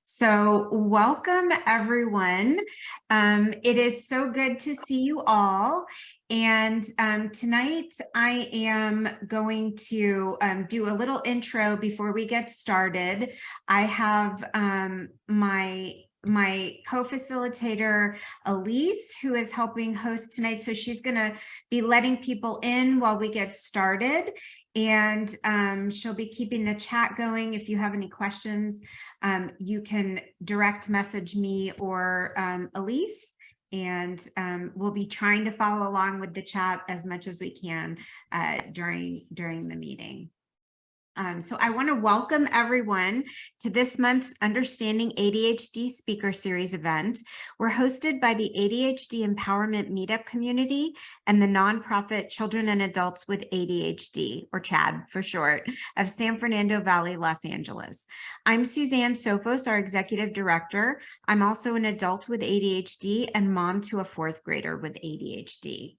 So welcome everyone. It is so good to see you all. And tonight I am going to do a little intro before we get started. I have my co-facilitator, Elise, who is helping host tonight. So she's going to be letting people in while we get started. And she'll be keeping the chat going. If you have any questions, you can direct message me or Elise, and we'll be trying to follow along with the chat as much as we can during the meeting. So I want to welcome everyone to this month's Understanding ADHD Speaker Series event. We're hosted by the ADHD Empowerment Meetup community and the nonprofit Children and Adults with ADHD, or CHAD for short, of San Fernando Valley, Los Angeles. I'm Suzanne Sophos, our executive director. I'm also an adult with ADHD and mom to a fourth grader with ADHD.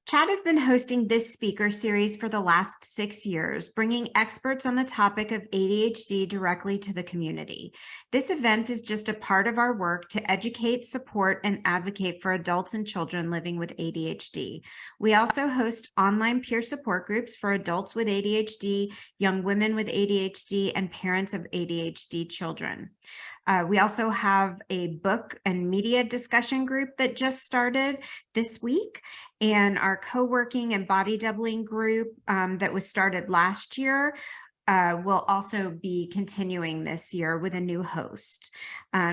CHAD has been hosting this speaker series for the last 6 years, bringing experts on the topic of ADHD directly to the community. This event is just a part of our work to educate, support, and advocate for adults and children living with ADHD. We also host online peer support groups for adults with ADHD, young women with ADHD, and parents of ADHD children. We also have a book and media discussion group that just started this week, and our co-working and body doubling group that was started last year will also be continuing this year with a new host.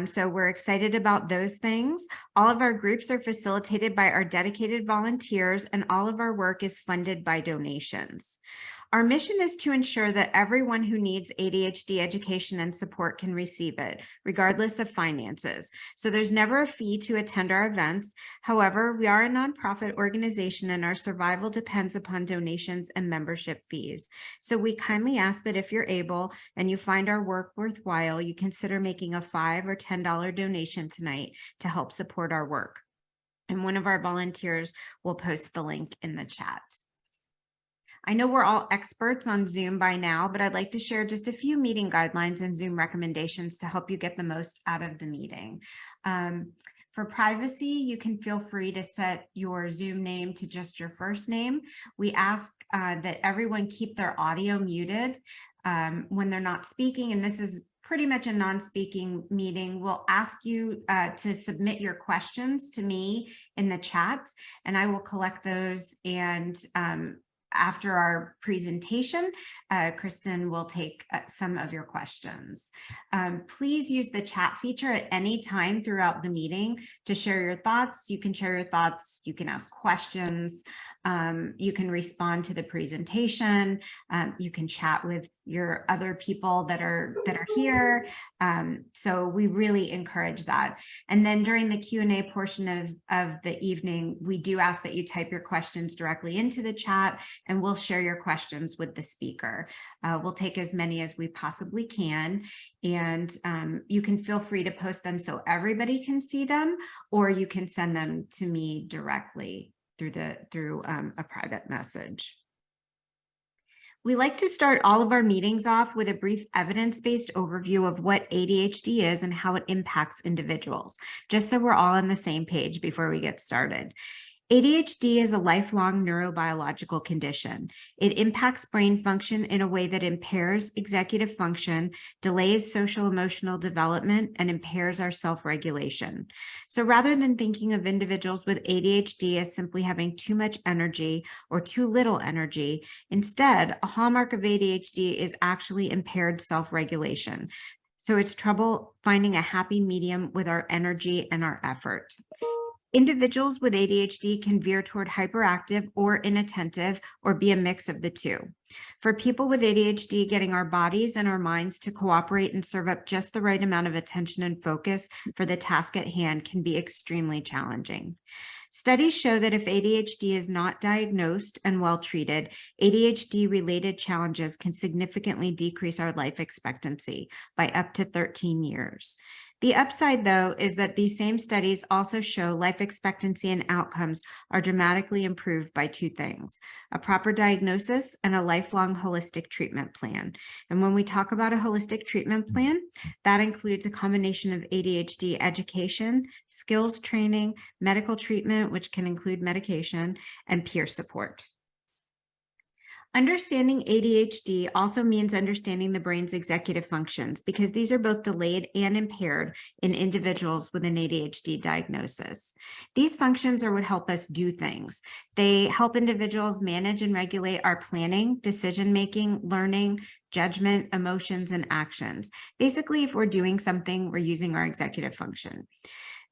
So we're excited about those things. All of our groups are facilitated by our dedicated volunteers, and all of our work is funded by donations. Our mission is to ensure that everyone who needs ADHD education and support can receive it, regardless of finances. So there's never a fee to attend our events. However, we are a nonprofit organization and our survival depends upon donations and membership fees. So we kindly ask that if you're able and you find our work worthwhile, you consider making a $5 or $10 donation tonight to help support our work. And one of our volunteers will post the link in the chat. I know we're all experts on Zoom by now, but I'd like to share just a few meeting guidelines and Zoom recommendations to help you get the most out of the meeting. For privacy, you can feel free to set your Zoom name to just your first name. We ask that everyone keep their audio muted when they're not speaking, and this is pretty much a non-speaking meeting. We'll ask you to submit your questions to me in the chat, and I will collect those, and after our presentation, Kristen will take some of your questions. Please use the chat feature at any time throughout the meeting to share your thoughts. You can share your thoughts, you can ask questions, you can respond to the presentation, you can chat with your other people that are here. So we really encourage that. And then during the Q&A portion of the evening, we do ask that you type your questions directly into the chat, and we'll share your questions with the speaker. We'll take as many as we possibly can, and you can feel free to post them so everybody can see them, or you can send them to me directly through a private message. We like to start all of our meetings off with a brief evidence-based overview of what ADHD is and how it impacts individuals, just so we're all on the same page before we get started. ADHD is a lifelong neurobiological condition. It impacts brain function in a way that impairs executive function, delays social emotional development, and impairs our self-regulation. So rather than thinking of individuals with ADHD as simply having too much energy or too little energy, instead, a hallmark of ADHD is actually impaired self-regulation. So it's trouble finding a happy medium with our energy and our effort. Individuals with ADHD can veer toward hyperactive or inattentive, or be a mix of the two. For people with ADHD, getting our bodies and our minds to cooperate and serve up just the right amount of attention and focus for the task at hand can be extremely challenging. Studies show that if ADHD is not diagnosed and well treated, ADHD-related challenges can significantly decrease our life expectancy by up to 13 years. The upside, though, is that these same studies also show life expectancy and outcomes are dramatically improved by two things: a proper diagnosis and a lifelong holistic treatment plan. And when we talk about a holistic treatment plan, that includes a combination of ADHD education, skills training, medical treatment, which can include medication, and peer support. Understanding ADHD also means understanding the brain's executive functions, because these are both delayed and impaired in individuals with an ADHD diagnosis. These functions are what help us do things. They help individuals manage and regulate our planning, decision-making, learning, judgment, emotions, and actions. Basically, if we're doing something, we're using our executive function.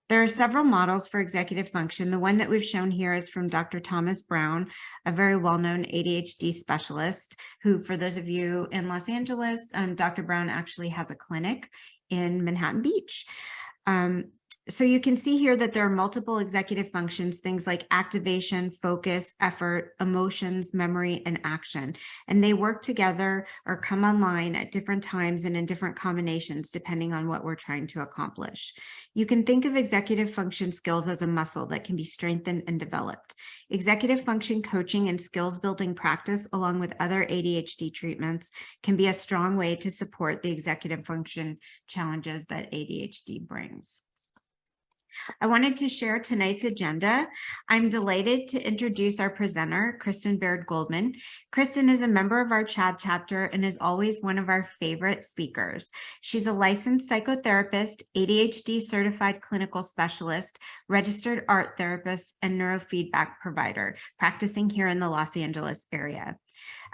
There are several models for executive function. The one that we've shown here is from Dr. Thomas Brown, a very well-known ADHD specialist who, for those of you in Los Angeles, Dr. Brown actually has a clinic in Manhattan Beach. So you can see here that there are multiple executive functions, things like activation, focus, effort, emotions, memory, and action. And they work together or come online at different times and in different combinations, depending on what we're trying to accomplish. You can think of executive function skills as a muscle that can be strengthened and developed. Executive function coaching and skills building practice, along with other ADHD treatments, can be a strong way to support the executive function challenges that ADHD brings. I wanted to share tonight's agenda. I'm delighted to introduce our presenter, Kristen Baird-Goldman. Kristen is a member of our CHAD chapter and is always one of our favorite speakers. She's a licensed psychotherapist, ADHD certified clinical specialist, registered art therapist, and neurofeedback provider, practicing here in the Los Angeles area.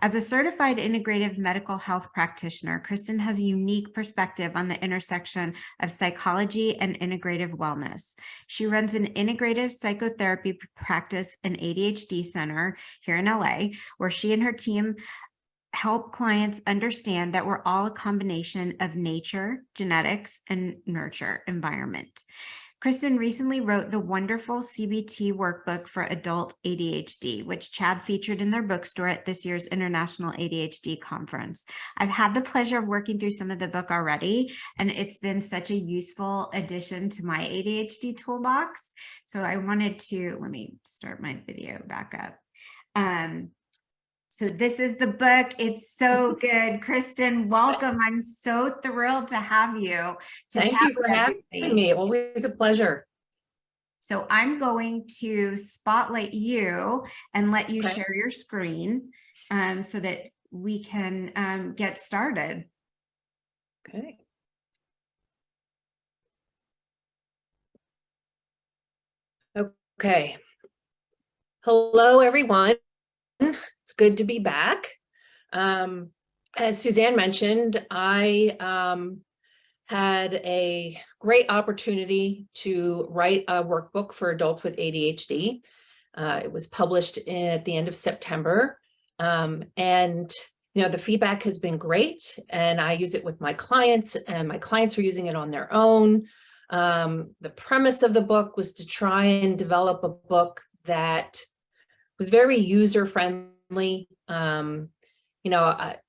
As a certified integrative medical health practitioner, Kristen has a unique perspective on the intersection of psychology and integrative wellness. She runs an integrative psychotherapy practice and ADHD center here in LA, where she and her team help clients understand that we're all a combination of nature, genetics, and nurture environment. Kristen recently wrote the wonderful CBT Workbook for Adult ADHD, which CHAD featured in their bookstore at this year's International ADHD Conference. I've had the pleasure of working through some of the book already, and it's been such a useful addition to my ADHD toolbox. So I wanted to, let me start my video back up. So this is the book. It's so good. Kristen, welcome. I'm so thrilled to have you. Thank you for having me. Always a pleasure. So I'm going to spotlight you and let you share your screen so that we can get started. Okay. Okay. Hello, everyone. It's good to be back. As Suzanne mentioned, I had a great opportunity to write a workbook for adults with ADHD. It was published at the end of September. And the feedback has been great, and I use it with my clients, and my clients are using it on their own. The premise of the book was to try and develop a book that was very user-friendly.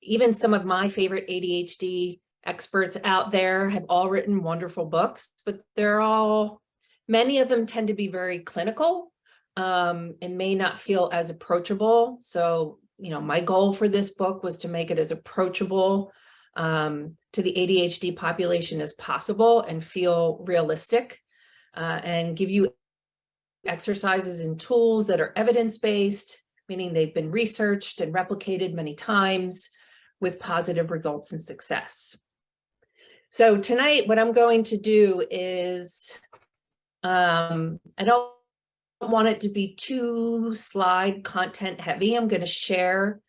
Even some of my favorite ADHD experts out there have all written wonderful books, but many of them tend to be very clinical and may not feel as approachable. So, my goal for this book was to make it as approachable to the ADHD population as possible and feel realistic, and give you exercises and tools that are evidence-based, meaning they've been researched and replicated many times with positive results and success. So tonight, what I'm going to do is, I don't want it to be too slide content heavy. I'm going to share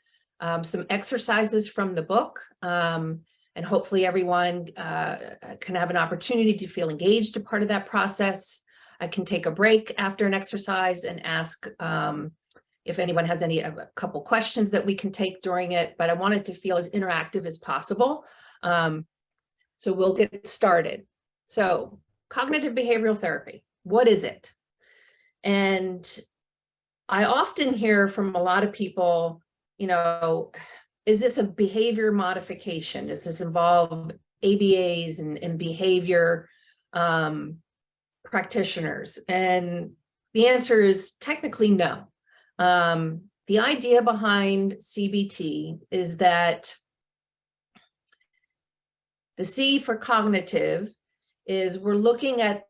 some exercises from the book, and hopefully everyone can have an opportunity to feel engaged a part of that process. I can take a break after an exercise and ask if anyone has a couple questions that we can take during it, but I want it to feel as interactive as possible. So we'll get started. So cognitive behavioral therapy, what is it? And I often hear from a lot of people, is this a behavior modification? Does this involve ABAs and behavior? practitioners? And the answer is technically no. The idea behind CBT is that the C for cognitive is we're looking at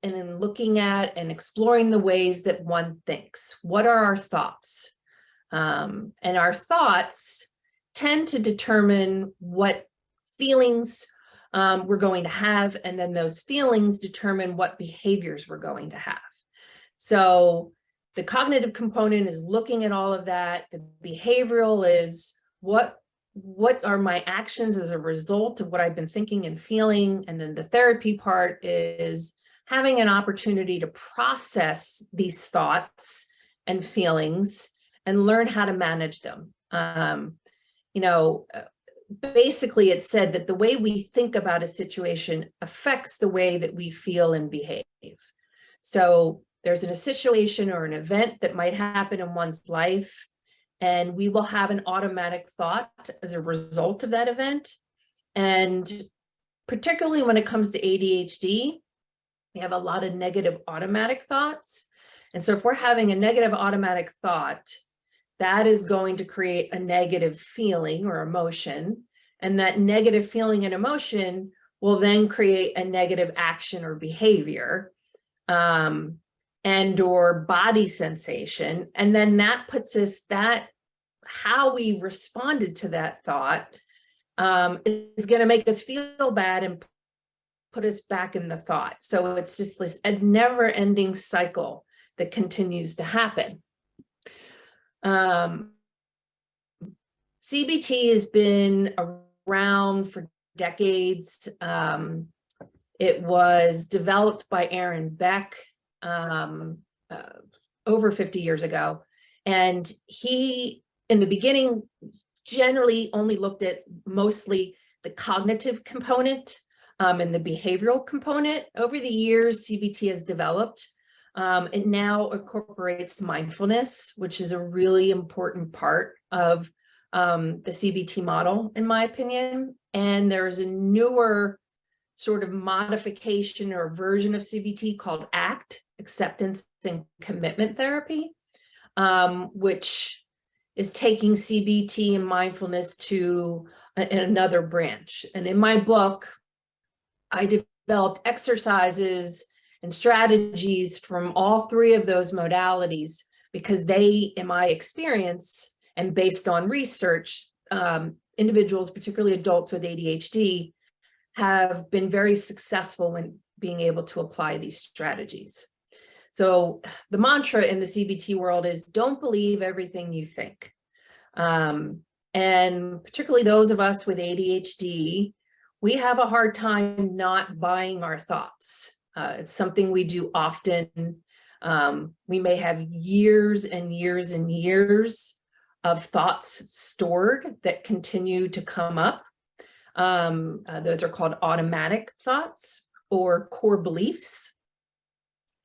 and exploring the ways that one thinks. What are our thoughts? And our thoughts tend to determine what feelings we're going to have, and then those feelings determine what behaviors we're going to have. So the cognitive component is looking at all of that. The behavioral is what are my actions as a result of what I've been thinking and feeling. And then the therapy part is having an opportunity to process these thoughts and feelings and learn how to manage them. Basically it said that the way we think about a situation affects the way that we feel and behave. So there's a situation or an event that might happen in one's life, and we will have an automatic thought as a result of that event. And particularly when it comes to ADHD, we have a lot of negative automatic thoughts. And so if we're having a negative automatic thought, that is going to create a negative feeling or emotion. And that negative feeling and emotion will then create a negative action or behavior, and or body sensation. And then that puts us, how we responded to that thought is going to make us feel bad and put us back in the thought. So it's just this a never-ending cycle that continues to happen. CBT has been around for decades. It was developed by Aaron Beck over 50 years ago. And he, in the beginning, generally only looked at mostly the cognitive component and the behavioral component. Over the years, CBT has developed. It now incorporates mindfulness, which is a really important part of the CBT model, in my opinion. And there's a newer sort of modification or version of CBT called ACT, Acceptance and Commitment Therapy, which is taking CBT and mindfulness to another branch. And in my book, I developed exercises and strategies from all three of those modalities because they, in my experience, and based on research, individuals, particularly adults with ADHD, have been very successful when being able to apply these strategies. So the mantra in the CBT world is don't believe everything you think. And particularly those of us with ADHD, we have a hard time not buying our thoughts. It's something we do often. We may have years and years and years of thoughts stored that continue to come up. Those are called automatic thoughts or core beliefs.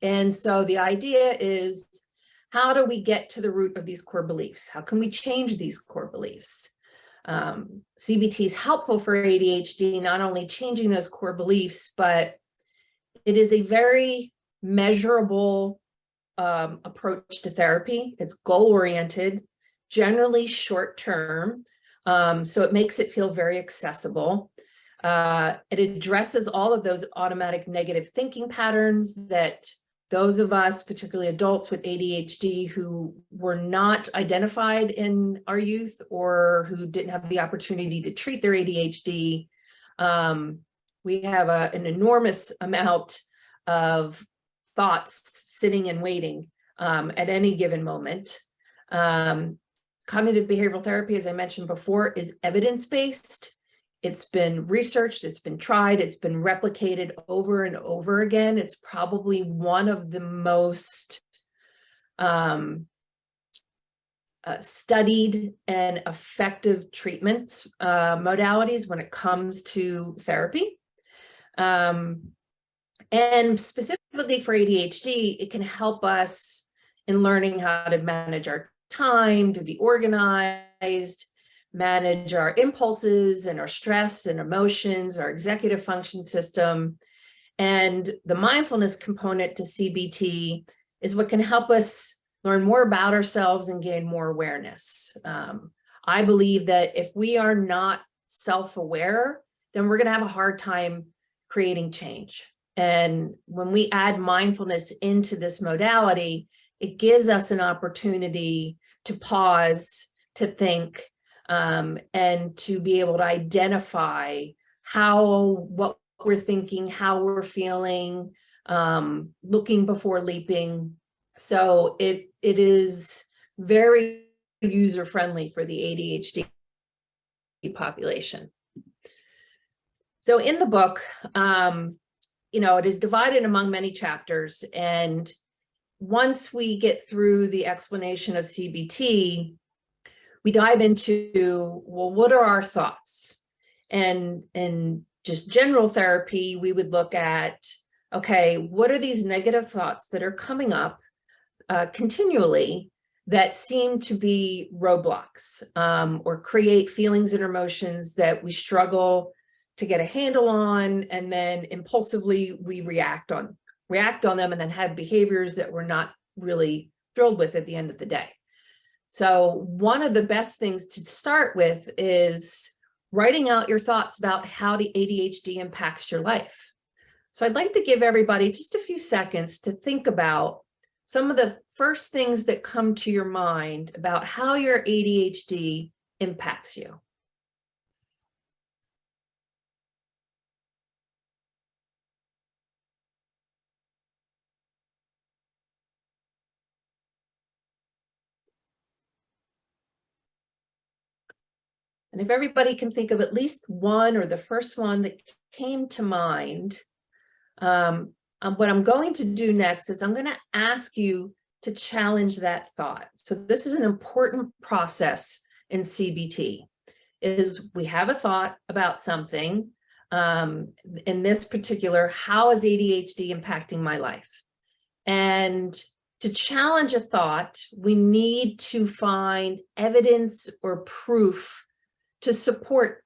And so the idea is, how do we get to the root of these core beliefs? How can we change these core beliefs? CBT is helpful for ADHD, not only changing those core beliefs, but it is a very measurable approach to therapy. It's goal-oriented, generally short-term, so it makes it feel very accessible. It addresses all of those automatic negative thinking patterns that those of us, particularly adults with ADHD who were not identified in our youth or who didn't have the opportunity to treat their ADHD, we have an enormous amount of thoughts sitting and waiting at any given moment. Cognitive behavioral therapy, as I mentioned before, is evidence-based. It's been researched, it's been tried, it's been replicated over and over again. It's probably one of the most studied and effective treatments modalities when it comes to therapy. And specifically for ADHD, it can help us in learning how to manage our time, to be organized, manage our impulses and our stress and emotions, our executive function system. And the mindfulness component to CBT is what can help us learn more about ourselves and gain more awareness. I believe that if we are not self-aware, then we're going to have a hard time creating change. And when we add mindfulness into this modality, it gives us an opportunity to pause, to think, and to be able to identify what we're thinking, how we're feeling, looking before leaping. So it is very user-friendly for the ADHD population. So in the book, it is divided among many chapters. And once we get through the explanation of CBT, we dive into, well, what are our thoughts? And just general therapy, we would look at, okay, what are these negative thoughts that are coming up continually that seem to be roadblocks, or create feelings and emotions that we struggle to get a handle on, and then impulsively we react on them, and then have behaviors that we're not really thrilled with at the end of the day. So one of the best things to start with is writing out your thoughts about how the ADHD impacts your life. So I'd like to give everybody just a few seconds to think about some of the first things that come to your mind about how your ADHD impacts you. And if everybody can think of at least one, or the first one that came to mind, what I'm going to do next is I'm going to ask you to challenge that thought. So this is an important process in CBT, is we have a thought about something. In this particular, how is ADHD impacting my life? And to challenge a thought, we need to find evidence or proof to support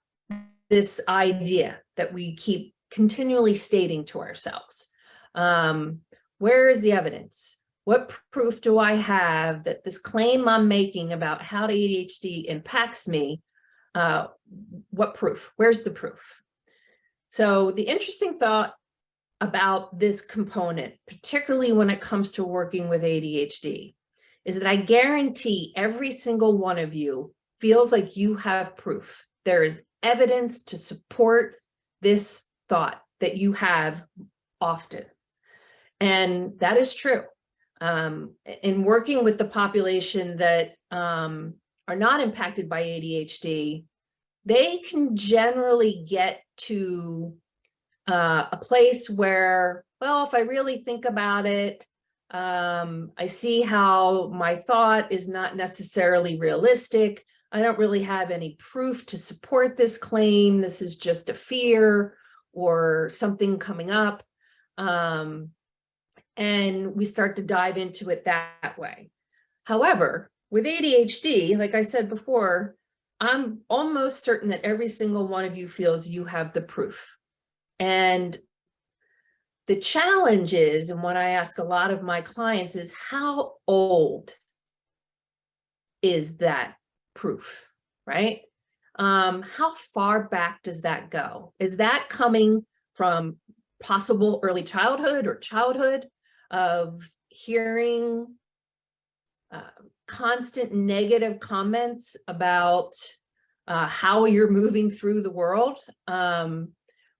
this idea that we keep continually stating to ourselves. Where is the evidence? What proof do I have that this claim I'm making about how ADHD impacts me, what proof? Where's the proof? So the interesting thought about this component, particularly when it comes to working with ADHD, is that I guarantee every single one of you feels like you have proof. There is evidence to support this thought that you have often. And that is true. In working with the population that are not impacted by ADHD, they can generally get to a place where, well, if I really think about it, I see how my thought is not necessarily realistic. I don't really have any proof to support this claim. This is just a fear or something coming up. And we start to dive into it that way. However, with ADHD, like I said before, I'm almost certain that every single one of you feels you have the proof. And the challenge is, and what I ask a lot of my clients is, how old is that proof, right? How far back does that go? Is that coming from possible early childhood or childhood of hearing constant negative comments about how you're moving through the world,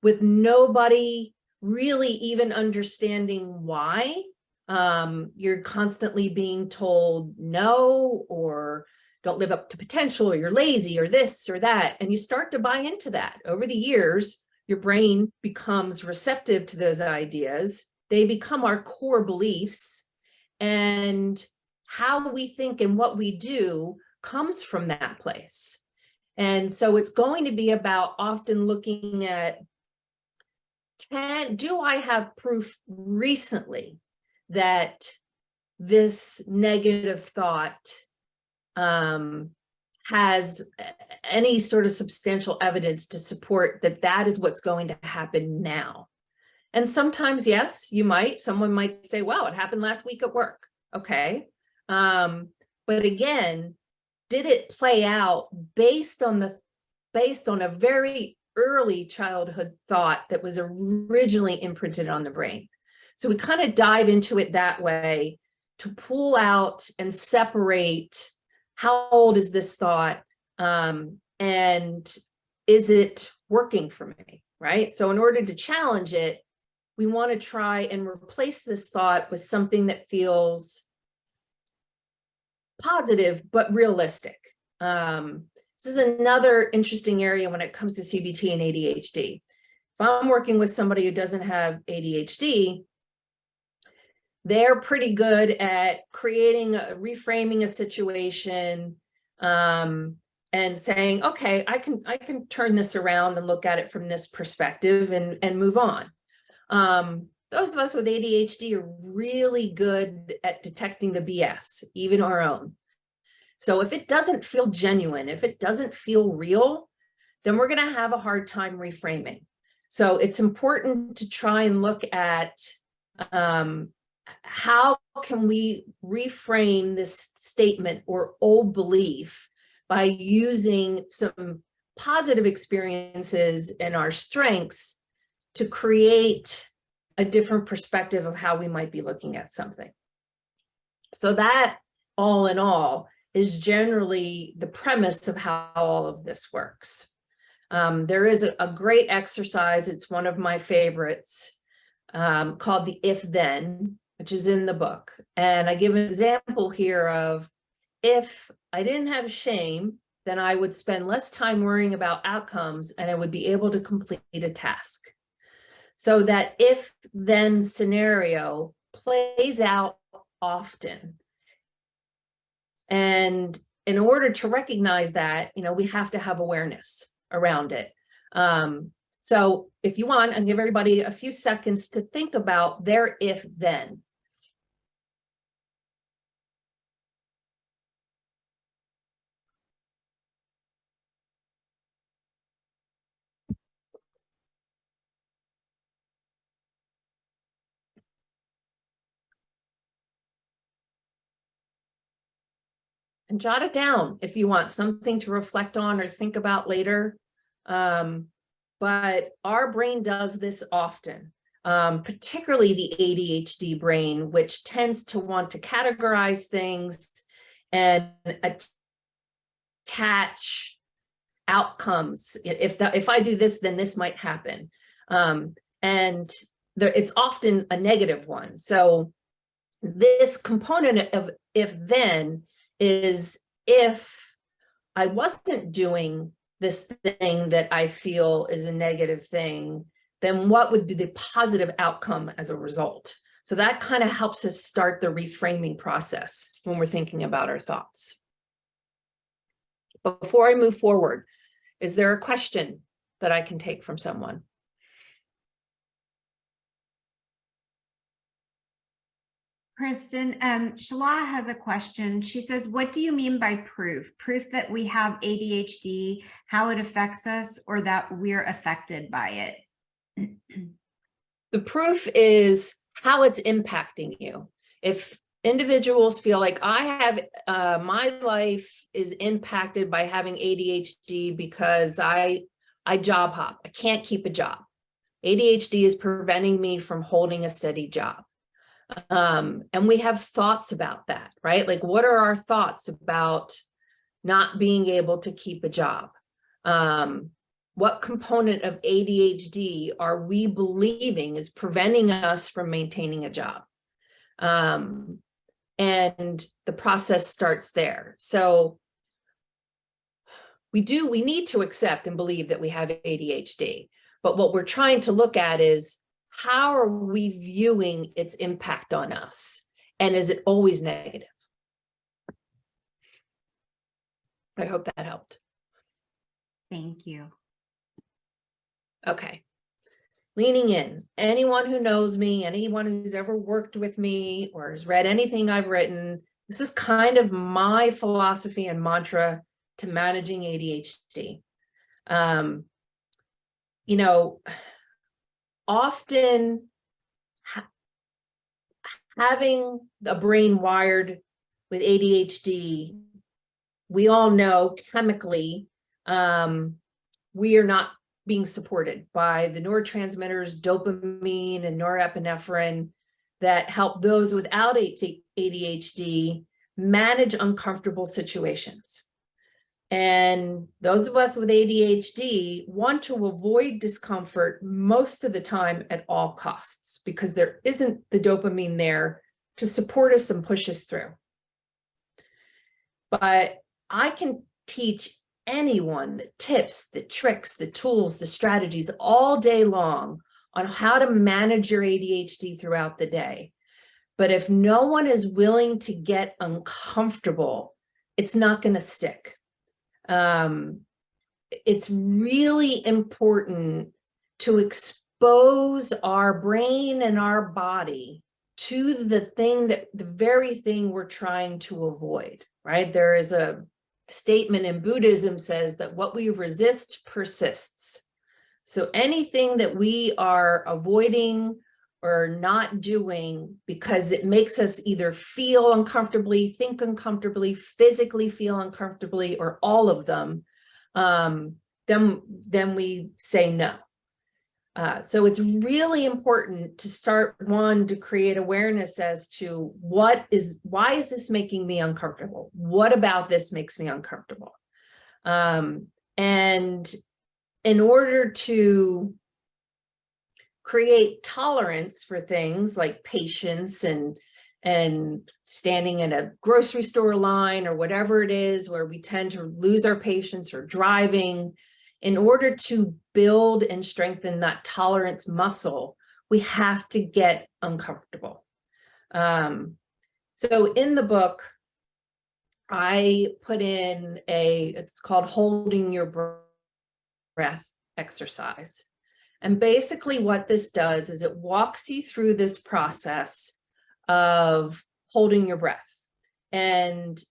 with nobody really even understanding why? You're constantly being told no, or don't live up to potential, or you're lazy, or this or that. And you start to buy into that. Over the years, your brain becomes receptive to those ideas. They become our core beliefs. And how we think and what we do comes from that place. And so it's going to be about often looking at, do I have proof recently that this negative thought has any sort of substantial evidence to support that that is what's going to happen now? And sometimes, yes, someone might say, well, it happened last week at work. Okay. But again, did it play out based on a very early childhood thought that was originally imprinted on the brain? So we kind of dive into it that way to pull out and separate how old is this thought, and is it working for me, right? So in order to challenge it, we want to try and replace this thought with something that feels positive but realistic. This is another interesting area when it comes to CBT and ADHD. If I'm working with somebody who doesn't have ADHD, they're pretty good at reframing a situation, and saying, okay, I can turn this around and look at it from this perspective and move on. Those of us with ADHD are really good at detecting the BS, even our own. So if it doesn't feel genuine, if it doesn't feel real, then we're going to have a hard time reframing. So it's important to try and look at how can we reframe this statement or old belief by using some positive experiences and our strengths to create a different perspective of how we might be looking at something. So that, all in all, is generally the premise of how all of this works. There is a great exercise, it's one of my favorites, called the if-then, which is in the book. And I give an example here of, if I didn't have shame, then I would spend less time worrying about outcomes and I would be able to complete a task. So that if-then scenario plays out often. And in order to recognize that, we have to have awareness around it. So if you want, I'll give everybody a few seconds to think about their if-then. And jot it down if you want something to reflect on or think about later. But our brain does this often, particularly the ADHD brain, which tends to want to categorize things and attach outcomes. If I do this, then this might happen. And it's often a negative one. So this component of if-then is, if I wasn't doing this thing that I feel is a negative thing, then what would be the positive outcome as a result? So that kind of helps us start the reframing process when we're thinking about our thoughts. Before I move forward, is there a question that I can take from someone? Kristen, Shala has a question. She says, what do you mean by proof? Proof that we have ADHD, how it affects us, or that we're affected by it? The proof is how it's impacting you. If individuals feel like I have, my life is impacted by having ADHD because I job hop, I can't keep a job. ADHD is preventing me from holding a steady job. And we have thoughts about that, right? Like, what are our thoughts about not being able to keep a job? What component of ADHD are we believing is preventing us from maintaining a job? And the process starts there. So we need to accept and believe that we have ADHD, but what we're trying to look at is, how are we viewing its impact on us? And is it always negative? I hope that helped. Thank you. Okay. Leaning in. Anyone who knows me, anyone who's ever worked with me or has read anything I've written, this is kind of my philosophy and mantra to managing ADHD. often having a brain wired with ADHD, we all know chemically, we are not being supported by the neurotransmitters, dopamine and norepinephrine, that help those without ADHD manage uncomfortable situations. And those of us with ADHD want to avoid discomfort most of the time at all costs, because there isn't the dopamine there to support us and push us through. But I can teach anyone the tips, the tricks, the tools, the strategies all day long on how to manage your ADHD throughout the day. But if no one is willing to get uncomfortable, it's not going to stick. It's really important to expose our brain and our body to the very thing we're trying to avoid, right? There is a statement in Buddhism says that what we resist persists. So anything that we are avoiding or not doing because it makes us either feel uncomfortably, think uncomfortably, physically feel uncomfortably, or all of them, then we say no. So it's really important to start, one, to create awareness as to why is this making me uncomfortable? What about this makes me uncomfortable? And in order to create tolerance for things like patience and standing in a grocery store line or whatever it is where we tend to lose our patience, or driving, in order to build and strengthen that tolerance muscle, we have to get uncomfortable. So in the book, I put in it's called holding your breath exercise. And basically what this does is it walks you through this process of holding your breath and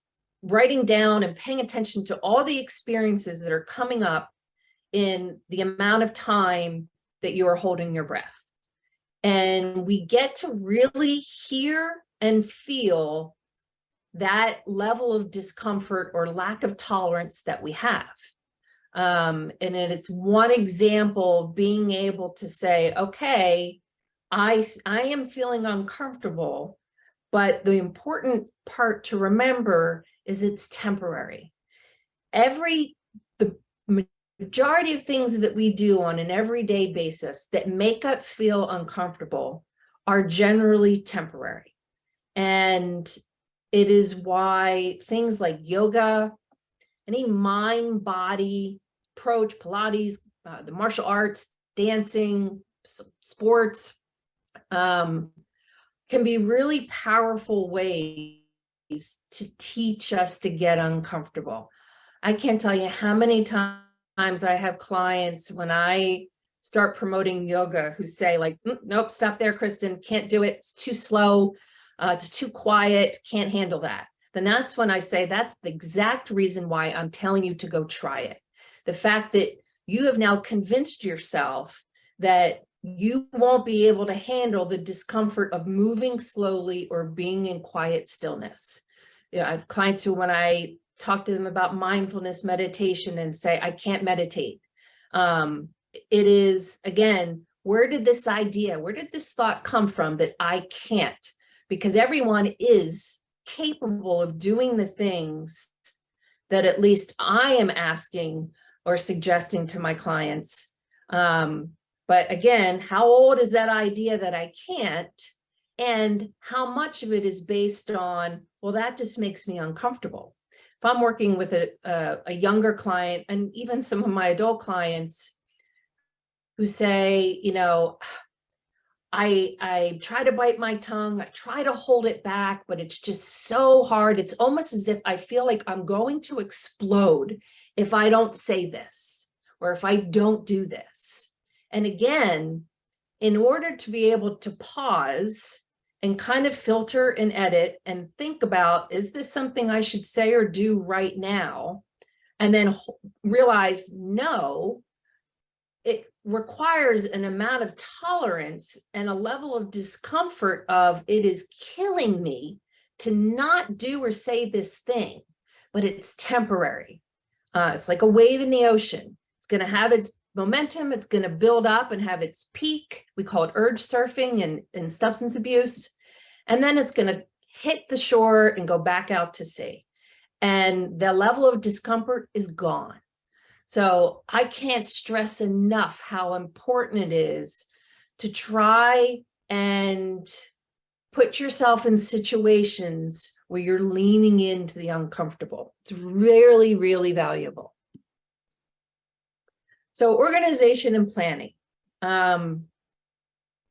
writing down and paying attention to all the experiences that are coming up in the amount of time that you are holding your breath. And we get to really hear and feel that level of discomfort or lack of tolerance that we have. And it's one example of being able to say, okay, I am feeling uncomfortable, but the important part to remember is it's temporary. The majority of things that we do on an everyday basis that make us feel uncomfortable are generally temporary. And it is why things like yoga, any mind-body approach, Pilates, the martial arts, dancing, sports, can be really powerful ways to teach us to get uncomfortable. I can't tell you how many times I have clients when I start promoting yoga who say like, nope, stop there, Kristen, can't do it, it's too slow, it's too quiet, can't handle that. Then that's when I say that's the exact reason why I'm telling you to go try it. The fact that you have now convinced yourself that you won't be able to handle the discomfort of moving slowly or being in quiet stillness. I have clients who, when I talk to them about mindfulness meditation and say, I can't meditate. It is, again, where did this thought come from that I can't? Because everyone is capable of doing the things that at least I am asking or suggesting to my clients. But again, how old is that idea that I can't? And how much of it is based on, well, that just makes me uncomfortable. If I'm working with a younger client, and even some of my adult clients who say, I try to bite my tongue, I try to hold it back, but it's just so hard. It's almost as if I feel like I'm going to explode if I don't say this, or if I don't do this. And again, in order to be able to pause and kind of filter and edit and think about, is this something I should say or do right now? And then realize, no, requires an amount of tolerance and a level of discomfort of it is killing me to not do or say this thing, but it's temporary. It's like a wave in the ocean. It's going to have its momentum. It's going to build up and have its peak. We call it urge surfing and substance abuse. And then it's going to hit the shore and go back out to sea. And the level of discomfort is gone. So I can't stress enough how important it is to try and put yourself in situations where you're leaning into the uncomfortable. It's really, really valuable. So organization and planning. The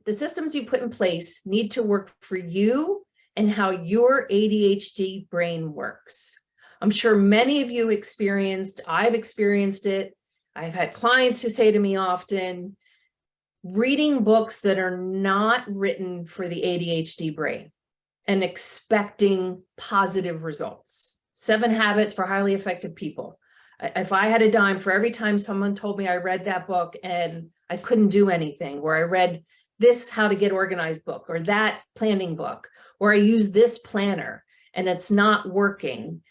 systems you put in place need to work for you and how your ADHD brain works. I'm sure many of you I've experienced it. I've had clients who say to me often, reading books that are not written for the ADHD brain and expecting positive results. 7 Habits for Highly Effective People. If I had a dime for every time someone told me I read that book and I couldn't do anything, or I read this How to Get Organized book, or that planning book, or I use this planner and it's not working,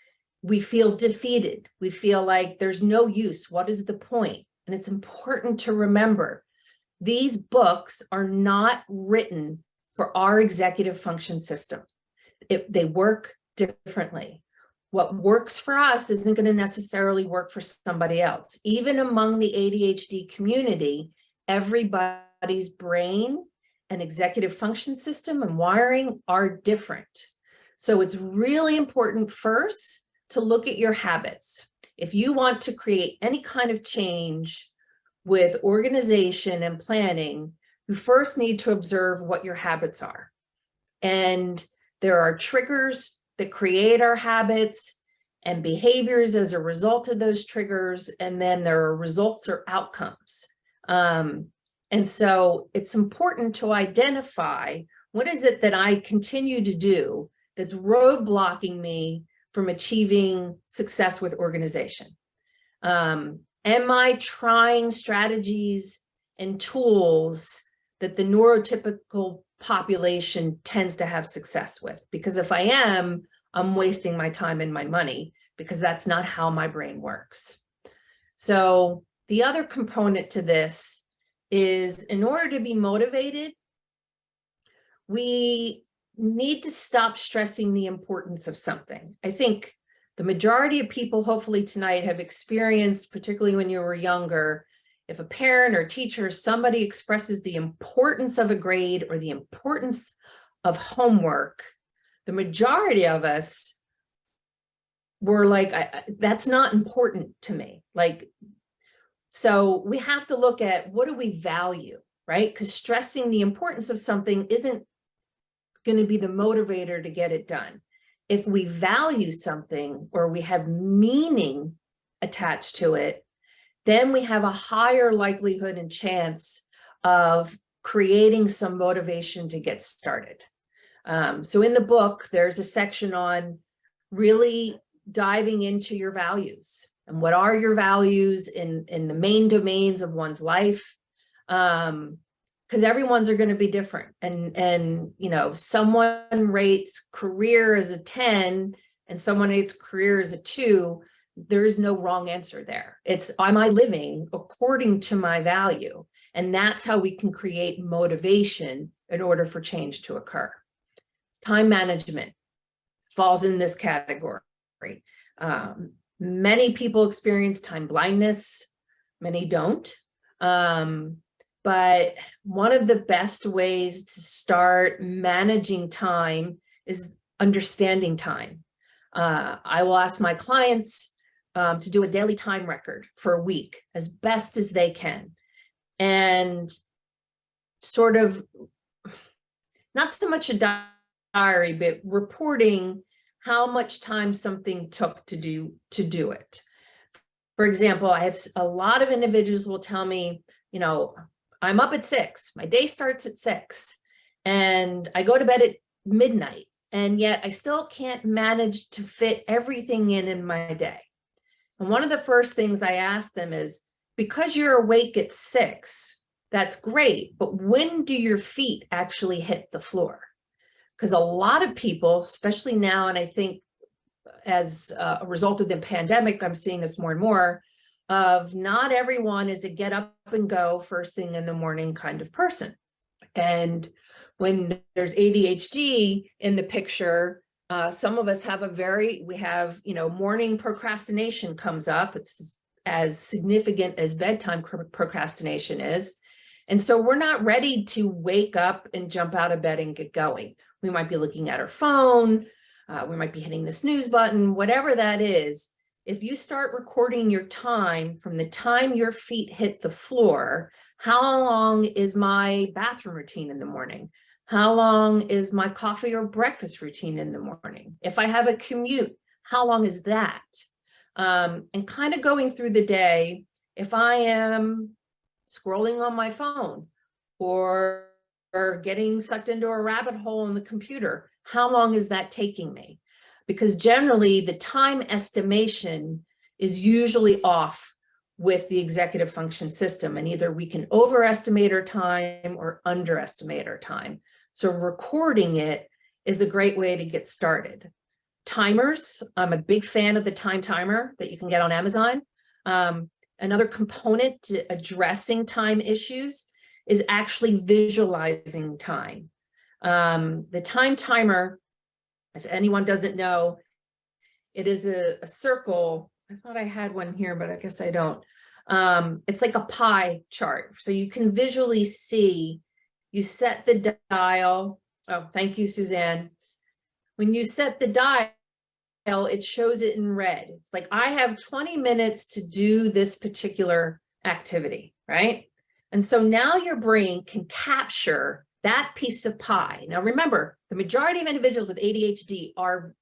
we feel defeated. We feel like there's no use. What is the point? And it's important to remember, these books are not written for our executive function system. They work differently. What works for us isn't going to necessarily work for somebody else. Even among the ADHD community, everybody's brain and executive function system and wiring are different. So it's really important first to look at your habits. If you want to create any kind of change with organization and planning, you first need to observe what your habits are. And there are triggers that create our habits and behaviors as a result of those triggers. And then there are results or outcomes. And so it's important to identify, what is it that I continue to do that's roadblocking me from achieving success with organization? Am I trying strategies and tools that the neurotypical population tends to have success with? Because if I am, I'm wasting my time and my money, because that's not how my brain works. So the other component to this is, in order to be motivated, we need to stop stressing the importance of something. I think the majority of people, hopefully tonight, have experienced, particularly when you were younger, if a parent or teacher, somebody expresses the importance of a grade or the importance of homework, the majority of us were like, that's not important to me. So we have to look at, what do we value, right? Because stressing the importance of something isn't going to be the motivator to get it done. If we value something or we have meaning attached to it, then we have a higher likelihood and chance of creating some motivation to get started. So in the book, there's a section on really diving into your values and what are your values in the main domains of one's life. Because everyone's are going to be different. And you know, someone rates career as a 10 and someone rates career as a 2. There is no wrong answer there. It's, am I living according to my value? And that's how we can create motivation in order for change to occur. Time management falls in this category. Many people experience time blindness, many don't. But one of the best ways to start managing time is understanding time. I will ask my clients to do a daily time record for a week as best as they can. And sort of, not so much a diary, but reporting how much time something took to do it. For example, I have a lot of individuals will tell me, you know, I'm up at 6, my day starts at 6, and I go to bed at midnight, and yet I still can't manage to fit everything in my day. And one of the first things I ask them is, because you're awake at 6, that's great. But when do your feet actually hit the floor? Because a lot of people, especially now, and I think as a result of the pandemic, I'm seeing this more and more, of not everyone is a get up and go first thing in the morning kind of person. And when there's ADHD in the picture, some of us have morning procrastination comes up. It's as significant as bedtime procrastination is. And so we're not ready to wake up and jump out of bed and get going. We might be looking at our phone. We might be hitting the snooze button, whatever that is. If you start recording your time from the time your feet hit the floor, how long is my bathroom routine in the morning? How long is my coffee or breakfast routine in the morning? If I have a commute, how long is that? And kind of going through the day, if I am scrolling on my phone or getting sucked into a rabbit hole in the computer, how long is that taking me? Because generally the time estimation is usually off with the executive function system, and either we can overestimate our time or underestimate our time. So recording it is a great way to get started. Timers, I'm a big fan of the time timer that you can get on Amazon. Another component to addressing time issues is actually visualizing time. The time timer, if anyone doesn't know, it is a circle. I thought I had one here, but I guess I don't. It's like a pie chart. So you can visually see, you set the dial. Oh, thank you, Suzanne. When you set the dial, it shows it in red. It's like, I have 20 minutes to do this particular activity, right? And so now your brain can capture that piece of pie. Now, remember, the majority of individuals with ADHD are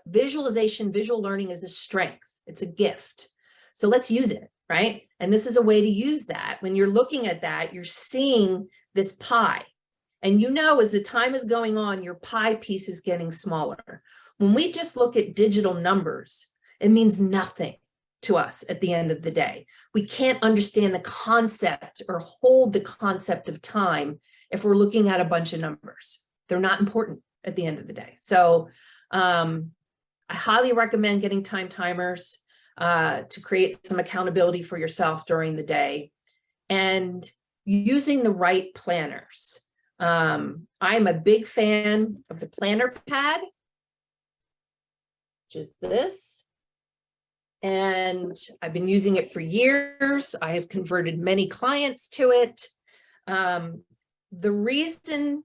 visualization, visual learning is a strength. It's a gift. So let's use it, right? And this is a way to use that. When you're looking at that, you're seeing this pie. And you know, as the time is going on, your pie piece is getting smaller. When we just look at digital numbers, it means nothing to us at the end of the day. We can't understand the concept or hold the concept of time if we're looking at a bunch of numbers. They're not important at the end of the day. So I highly recommend getting time timers to create some accountability for yourself during the day, and using the right planners. I'm a big fan of the planner pad, which is this. And I've been using it for years. I have converted many clients to it. The reason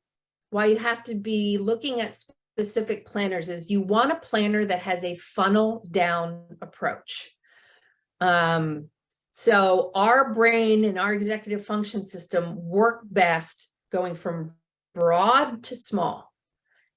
why you have to be looking at specific planners is you want a planner that has a funnel down approach. So our brain and our executive function system work best going from broad to small.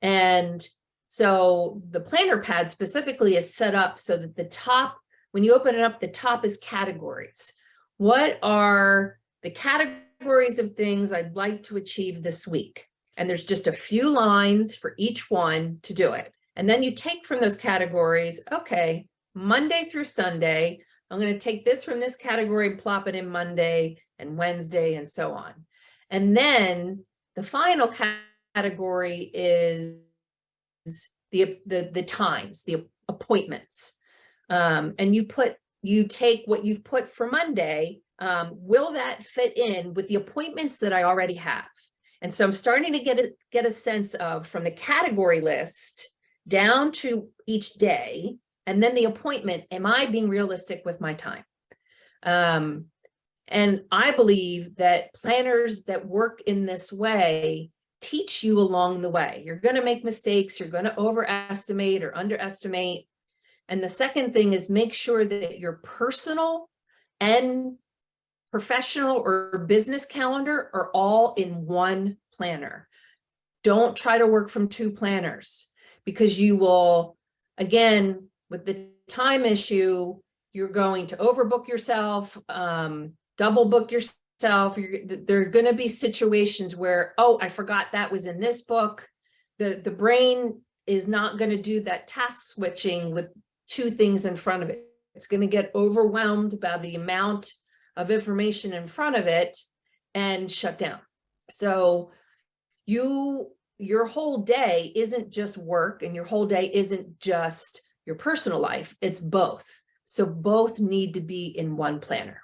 And so the planner pad specifically is set up so that the top, when you open it up, the top is categories. What are the categories of things I'd like to achieve this week? And there's just a few lines for each one to do it. And then you take from those categories, okay, Monday through Sunday, I'm going to take this from this category and plop it in Monday and Wednesday and so on. And then the final category is the times, the appointments. And you take what you've put for Monday, will that fit in with the appointments that I already have? And so I'm starting to get a sense of, from the category list down to each day, and then the appointment, am I being realistic with my time? And I believe that planners that work in this way teach you along the way. You're going to make mistakes. You're going to overestimate or underestimate. And the second thing is, make sure that your personal and professional or business calendar are all in one planner. Don't try to work from two planners, because you will, again, with the time issue, you're going to overbook yourself, double book yourself. There are going to be situations where, oh, I forgot that was in this book. The brain is not going to do that task switching with two things in front of it. It's going to get overwhelmed by the amount of information in front of it and shut down. So your whole day isn't just work, and your whole day isn't just your personal life, it's both. So both need to be in one planner.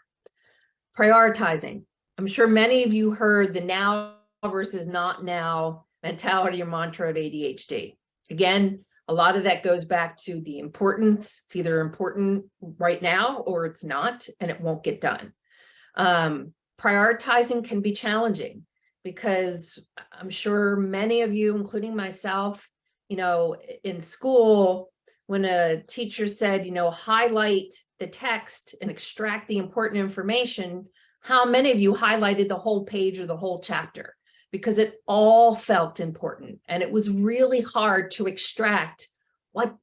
Prioritizing. I'm sure many of you heard the now versus not now mentality or mantra of ADHD. Again, a lot of that goes back to the importance. It's either important right now or it's not, and it won't get done. Prioritizing can be challenging because I'm sure many of you, including myself, in school, when a teacher said, highlight the text and extract the important information, how many of you highlighted the whole page or the whole chapter? Because it all felt important. And it was really hard to extract what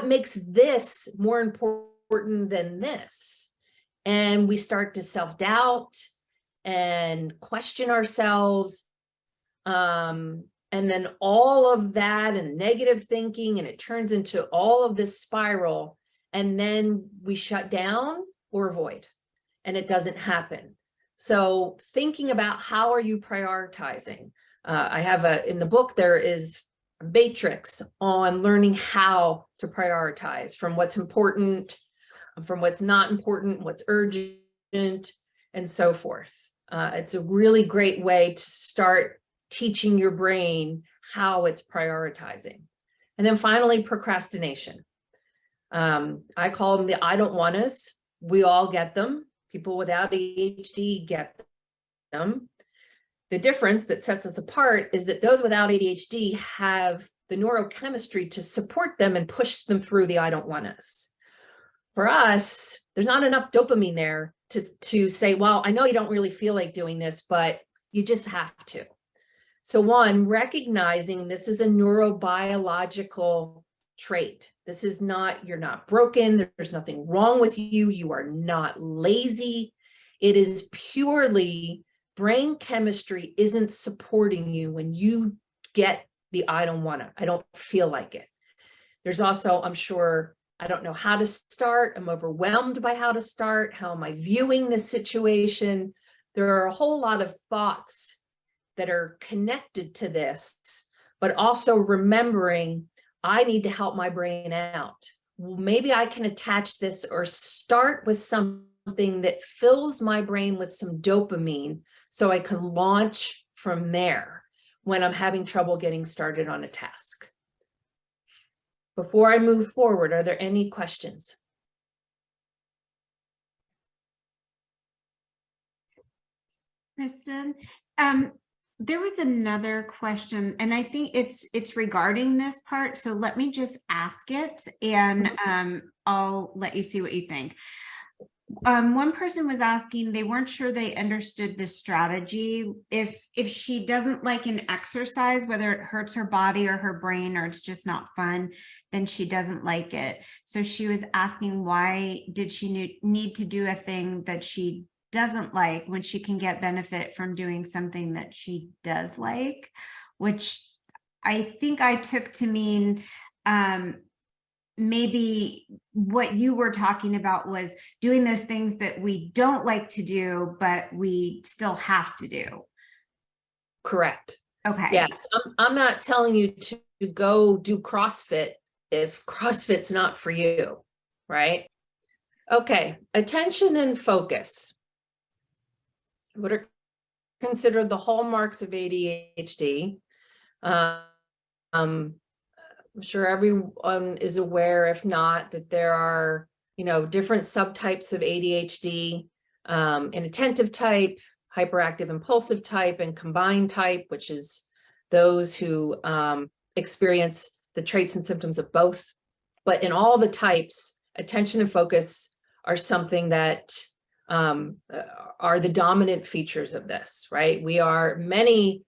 makes this more important than this. And we start to self-doubt and question ourselves. And then all of that and negative thinking, and it turns into all of this spiral. And then we shut down or avoid, and it doesn't happen. So thinking about how are you prioritizing? I have in the book, there is a matrix on learning how to prioritize from what's important, from what's not important, what's urgent, and so forth. It's a really great way to start teaching your brain how it's prioritizing. And then finally, procrastination. I call them the I don't wannas. We all get them. People without ADHD get them. The difference that sets us apart is that those without ADHD have the neurochemistry to support them and push them through the I don't wannas. For us, there's not enough dopamine there to say, well, I know you don't really feel like doing this, but you just have to. So one, recognizing this is a neurobiological trait. This is not, you're not broken. There's nothing wrong with you. You are not lazy. It is purely brain chemistry isn't supporting you when you get the I don't wanna, I don't feel like it. There's also, I'm sure, I don't know how to start. I'm overwhelmed by how to start. How am I viewing this situation? There are a whole lot of thoughts that are connected to this, but also remembering I need to help my brain out. Well, maybe I can attach this or start with something that fills my brain with some dopamine so I can launch from there when I'm having trouble getting started on a task. Before I move forward, are there any questions? Kristen, there was another question, and I think it's regarding this part. So let me just ask it, and I'll let you see what you think. One person was asking, they weren't sure they understood the strategy. If she doesn't like an exercise, whether it hurts her body or her brain, or it's just not fun, then she doesn't like it. So she was asking, why did she need to do a thing that she doesn't like when she can get benefit from doing something that she does like, which I think I took to mean maybe what you were talking about was doing those things that we don't like to do, but we still have to do. Correct. Okay. Yes, I'm not telling you to go do CrossFit if CrossFit's not for you, right? Okay, attention and focus. What are considered the hallmarks of ADHD? I'm sure everyone is aware, if not, that there are, different subtypes of ADHD, inattentive type, hyperactive impulsive type, and combined type, which is those who experience the traits and symptoms of both. But in all the types, attention and focus are something that are the dominant features of this, right? Many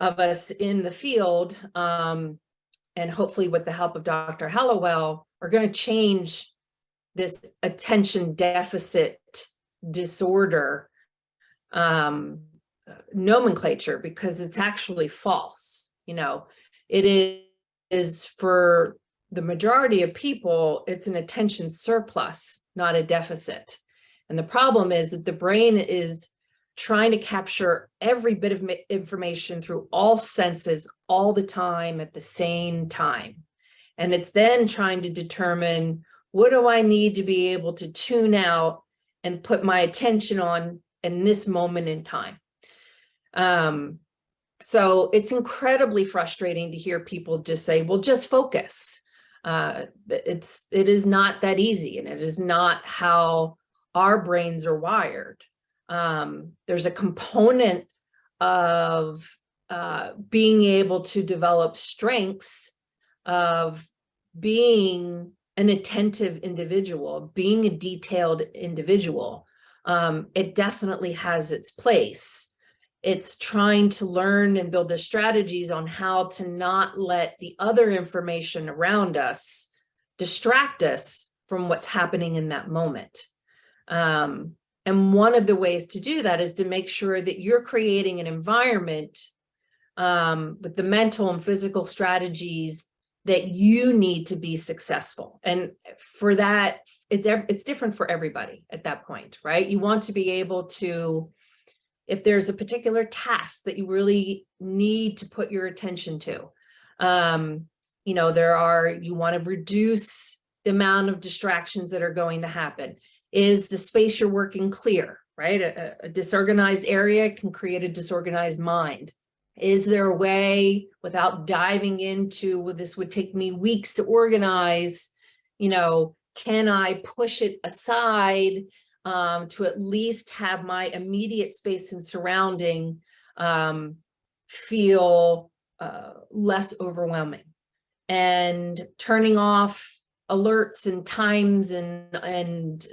of us in the field, and hopefully with the help of Dr. Hallowell, are going to change this attention deficit disorder nomenclature, because it's actually false. It is for the majority of people, it's an attention surplus, not a deficit. And the problem is that the brain is trying to capture every bit of information through all senses all the time at the same time. And it's then trying to determine, what do I need to be able to tune out and put my attention on in this moment in time? So it's incredibly frustrating to hear people just say, well, just focus. It is not that easy, and it is not how our brains are wired. There's a component of being able to develop strengths of being an attentive individual, being a detailed individual. It definitely has its place. It's trying to learn and build the strategies on how to not let the other information around us distract us from what's happening in that moment. And one of the ways to do that is to make sure that you're creating an environment with the mental and physical strategies that you need to be successful. And for that, it's different for everybody at that point, right? You want to be able to, if there's a particular task that you really need to put your attention to, you want to reduce the amount of distractions that are going to happen. Is the space you're working clear, right? A disorganized area can create a disorganized mind. Is there a way, without diving into, well, this would take me weeks to organize, can I push it aside to at least have my immediate space and surrounding feel less overwhelming? And turning off alerts and times and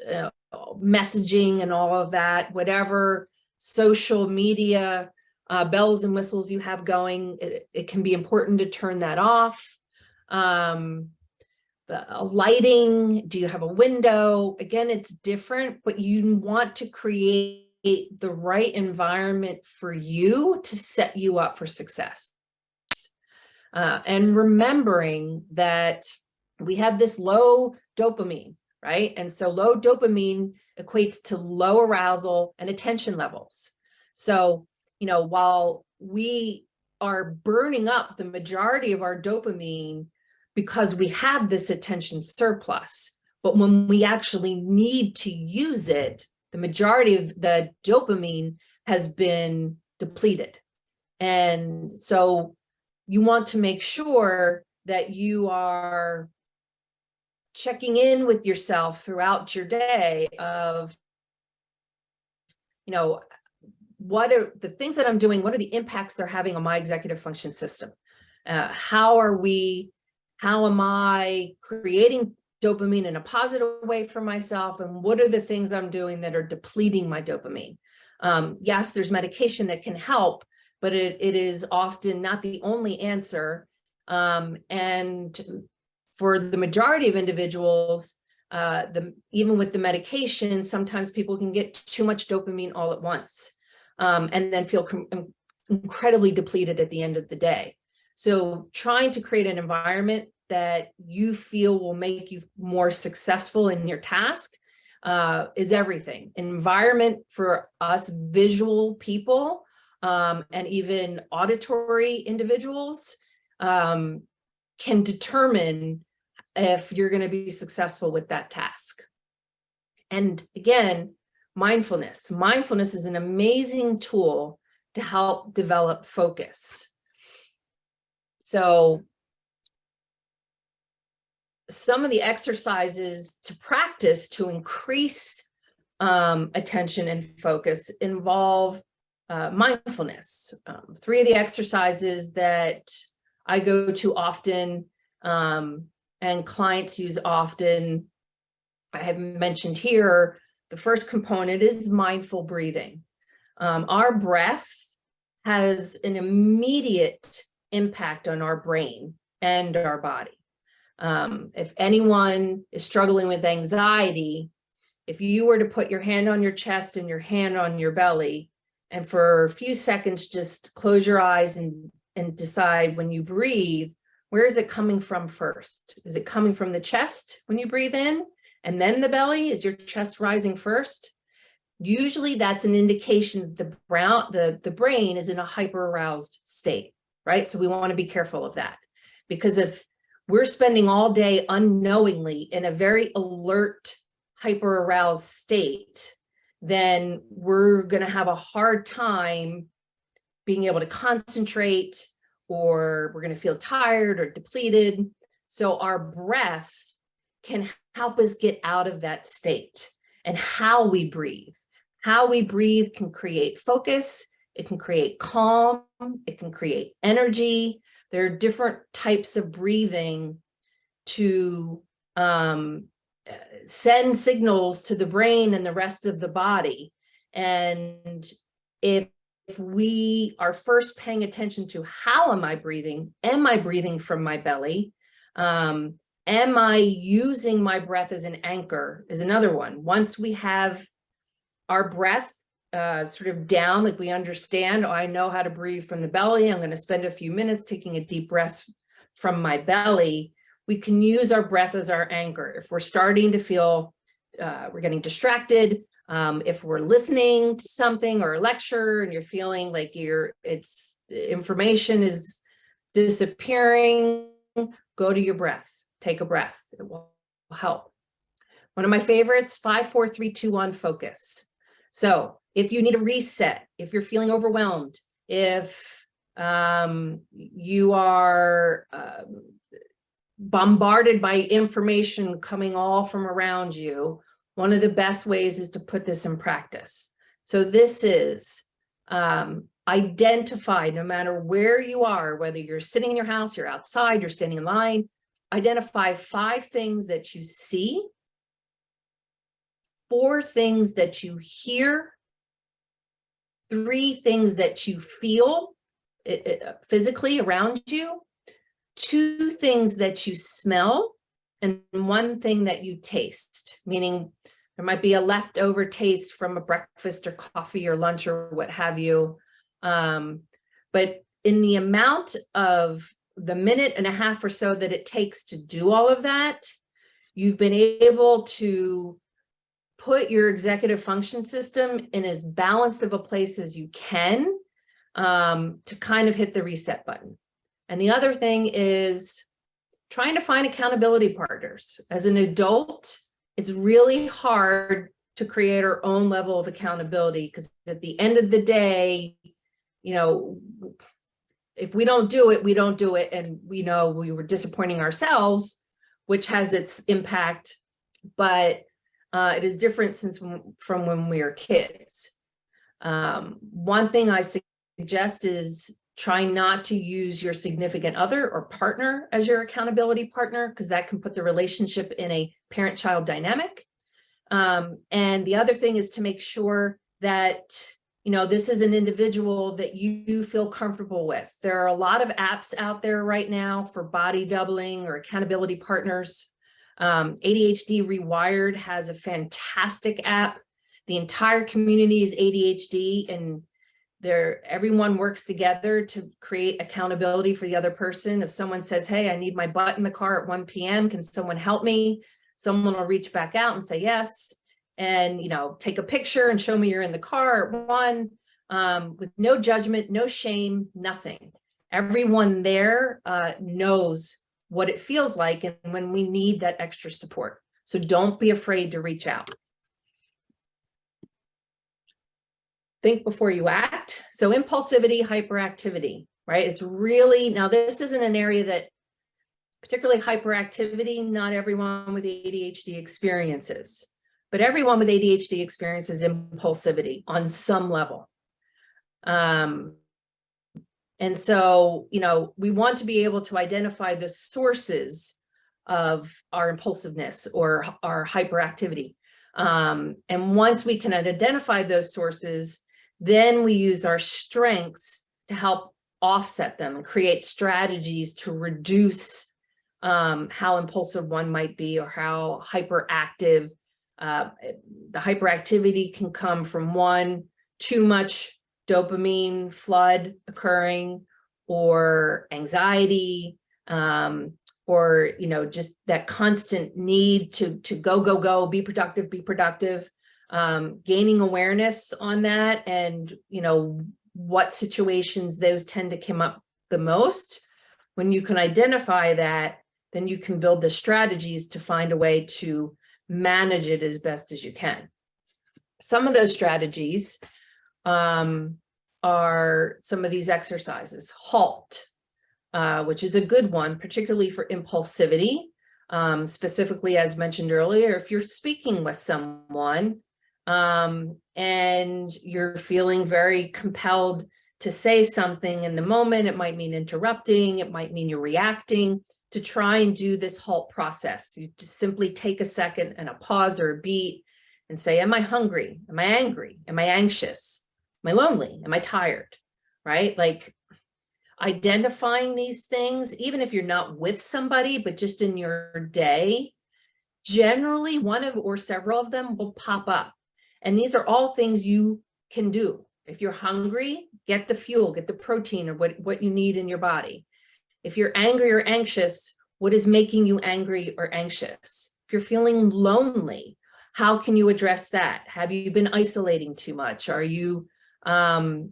messaging and all of that, whatever social media bells and whistles you have going, it can be important to turn that off. The lighting, do you have a window? Again, it's different, but you want to create the right environment for you to set you up for success. And remembering that we have this low dopamine, right? And so low dopamine equates to low arousal and attention levels. So, while we are burning up the majority of our dopamine because we have this attention surplus, but when we actually need to use it, the majority of the dopamine has been depleted. And so you want to make sure that you are checking in with yourself throughout your day of, what are the things that I'm doing? What are the impacts they're having on my executive function system? How am I creating dopamine in a positive way for myself? And what are the things I'm doing that are depleting my dopamine? Yes, there's medication that can help, but it is often not the only answer. And for the majority of individuals, even with the medication, sometimes people can get too much dopamine all at once, and then feel incredibly depleted at the end of the day. So trying to create an environment that you feel will make you more successful in your task is everything. An environment for us visual people and even auditory individuals can determine if you're going to be successful with that task. And again, mindfulness. Mindfulness is an amazing tool to help develop focus. So some of the exercises to practice to increase attention and focus involve mindfulness. 3 of the exercises that I go to often and clients use often, I have mentioned here, the first component is mindful breathing. Our breath has an immediate impact on our brain and our body. If anyone is struggling with anxiety, if you were to put your hand on your chest and your hand on your belly, and for a few seconds, just close your eyes and decide when you breathe, where is it coming from first? Is it coming from the chest when you breathe in and then the belly? Is your chest rising first? usually that's an indication that the brain is in a hyper-aroused state, right? So we want to be careful of that, because if we're spending all day unknowingly in a very alert, hyper-aroused state, then we're going to have a hard time being able to concentrate, or we're going to feel tired or depleted. So our breath can help us get out of that state. And how we breathe can create focus, it can create calm, it can create energy. There are different types of breathing to send signals to the brain and the rest of the body. And if we are first paying attention to how am I breathing from my belly? Am I using my breath as an anchor is another one. Once we have our breath sort of down, like we understand, oh, I know how to breathe from the belly, I'm going to spend a few minutes taking a deep breath from my belly, we can use our breath as our anchor. If we're starting to feel we're getting distracted, if we're listening to something or a lecture and you're feeling like information is disappearing, go to your breath. Take a breath. It will help. One of my favorites, 5, 4, 3, 2, 1, focus. So if you need a reset, if you're feeling overwhelmed, if you are bombarded by information coming all from around you, one of the best ways is to put this in practice. So this is identify, no matter where you are, whether you're sitting in your house, you're outside, you're standing in line, identify 5 things that you see, 4 things that you hear, 3 things that you feel physically around you, 2 things that you smell, and 1 thing that you taste, meaning there might be a leftover taste from a breakfast or coffee or lunch or what have you. But in the amount of the minute and a half or so that it takes to do all of that, you've been able to put your executive function system in as balanced of a place as you can to kind of hit the reset button. And the other thing is trying to find accountability partners. As an adult, it's really hard to create our own level of accountability, because at the end of the day, if we don't do it, we don't do it. And we know we were disappointing ourselves, which has its impact, but it is different from when we were kids. One thing I suggest is try not to use your significant other or partner as your accountability partner, because that can put the relationship in a parent-child dynamic. And the other thing is to make sure that this is an individual that you feel comfortable with. There are a lot of apps out there right now for body doubling or accountability partners. ADHD Rewired has a fantastic app. The entire community is ADHD, and everyone works together to create accountability for the other person. If someone says, hey, I need my butt in the car at 1 p.m., can someone help me? Someone will reach back out and say yes, and take a picture and show me you're in the car at 1, with no judgment, no shame, nothing. Everyone there knows what it feels like and when we need that extra support. So don't be afraid to reach out. Think before you act. So impulsivity, hyperactivity, right? It's really, now this isn't an area that, particularly hyperactivity, not everyone with ADHD experiences, but everyone with ADHD experiences impulsivity on some level. And so, we want to be able to identify the sources of our impulsiveness or our hyperactivity. And once we can identify those sources, then we use our strengths to help offset them and create strategies to reduce how impulsive one might be or how hyperactive. The hyperactivity can come from too much dopamine flood occurring, or anxiety, or just that constant need to go, be productive. gaining awareness on that, and what situations those tend to come up the most. When you can identify that, then you can build the strategies to find a way to manage it as best as you can. Some of those strategies are some of these exercises. HALT, which is a good one, particularly for impulsivity. Specifically, as mentioned earlier, if you're speaking with someone and you're feeling very compelled to say something in the moment, it might mean interrupting, it might mean you're reacting, to try and do this HALT process. You just simply take a second and a pause or a beat and say, am I hungry? Am I angry? Am I anxious? Am I lonely? Am I tired? Right? Like identifying these things, even if you're not with somebody, but just in your day, generally one of or several of them will pop up. And these are all things you can do. If you're hungry, get the fuel, get the protein or what you need in your body. If you're angry or anxious, what is making you angry or anxious? If you're feeling lonely, how can you address that? Have you been isolating too much? Are you a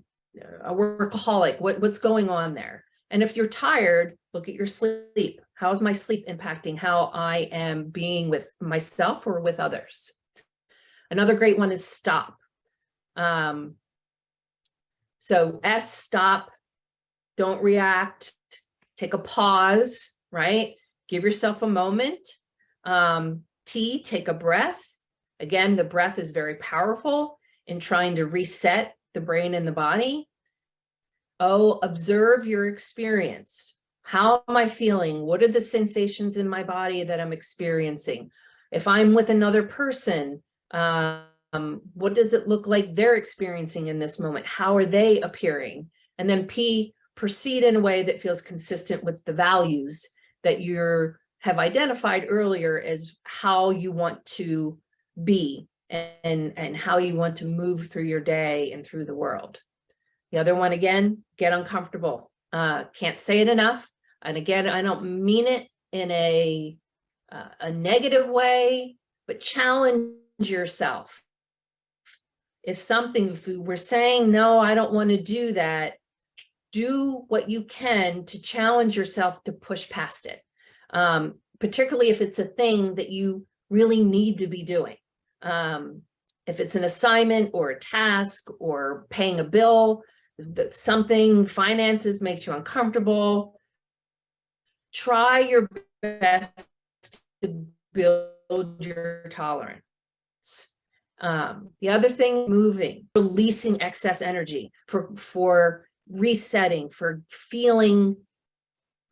workaholic? What's going on there? And if you're tired, look at your sleep. How is my sleep impacting how I am being with myself or with others? Another great one is stop. So S, stop, don't react, take a pause, right? Give yourself a moment. T, take a breath. Again, the breath is very powerful in trying to reset the brain and the body. O, observe your experience. How am I feeling? What are the sensations in my body that I'm experiencing? If I'm with another person, what does it look like they're experiencing in this moment? How are they appearing? And then P, proceed in a way that feels consistent with the values that you have identified earlier as how you want to be and how you want to move through your day and through the world. The other one, again, get uncomfortable. Can't say it enough. And again, I don't mean it in a negative way, but challenge yourself. If we're saying, no, I don't want to do that, do what you can to challenge yourself to push past it, particularly if it's a thing that you really need to be doing. If it's an assignment or a task or paying a bill, something, finances makes you uncomfortable, try your best to build your tolerance. The other thing, moving, releasing excess energy, for resetting, for feeling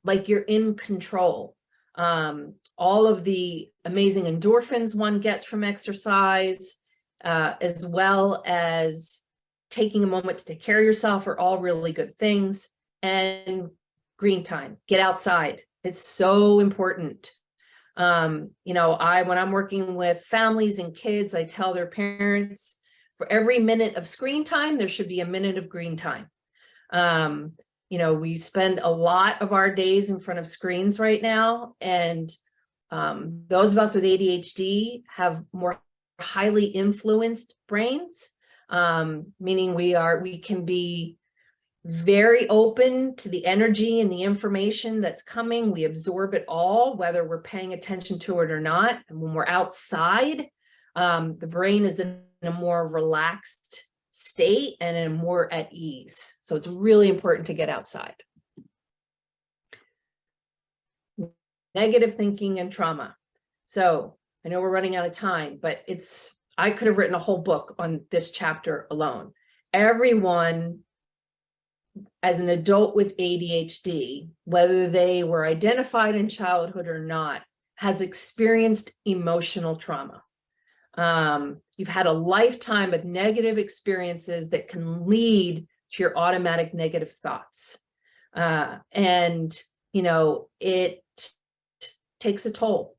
like you're in control. All of the amazing endorphins one gets from exercise, as well as taking a moment to take care of yourself, are all really good things. And green time, get outside. It's so important. When I'm working with families and kids, I tell their parents, for every minute of screen time, there should be a minute of green time. We spend a lot of our days in front of screens right now. And those of us with ADHD have more highly influenced brains, meaning we can be very open to the energy and the information that's coming. We absorb it all, whether we're paying attention to it or not. And when we're outside, the brain is in a more relaxed state and more at ease. So it's really important to get outside. Negative thinking and trauma. So I know we're running out of time, but I could have written a whole book on this chapter alone. Everyone, as an adult with ADHD, whether they were identified in childhood or not, has experienced emotional trauma. You've had a lifetime of negative experiences that can lead to your automatic negative thoughts. It takes a toll.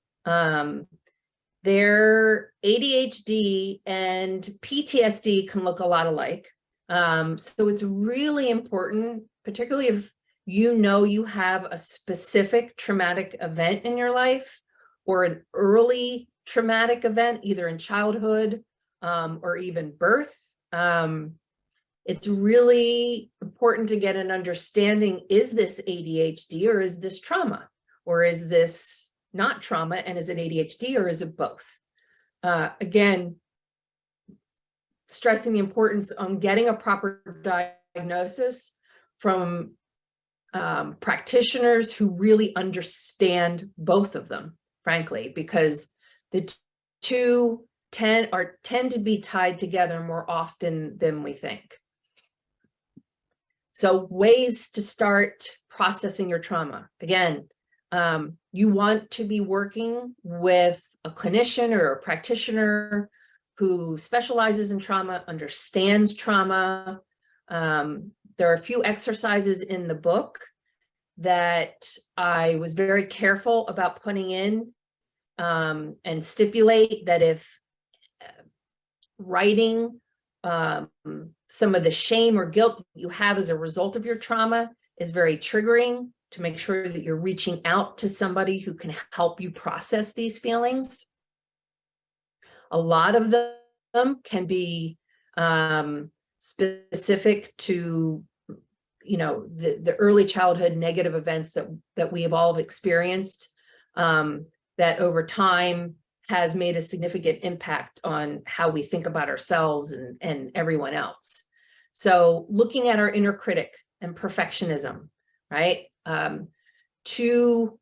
Their ADHD and PTSD can look a lot alike. So it's really important, particularly if you have a specific traumatic event in your life or an early traumatic event, either in childhood or even birth. It's really important to get an understanding, is this ADHD or is this trauma? Or is this not trauma and is it ADHD or is it both? Again, stressing the importance on getting a proper diagnosis from practitioners who really understand both of them, frankly, because the two tend to be tied together more often than we think. So ways to start processing your trauma. Again, you want to be working with a clinician or a practitioner who specializes in trauma, understands trauma. There are a few exercises in the book that I was very careful about putting in, and stipulate that if writing some of the shame or guilt that you have as a result of your trauma is very triggering, to make sure that you're reaching out to somebody who can help you process these feelings. A lot of them can be specific to, you know, the early childhood negative events that we have all experienced, that over time has made a significant impact on how we think about ourselves and everyone else. So looking at our inner critic and perfectionism, right? Two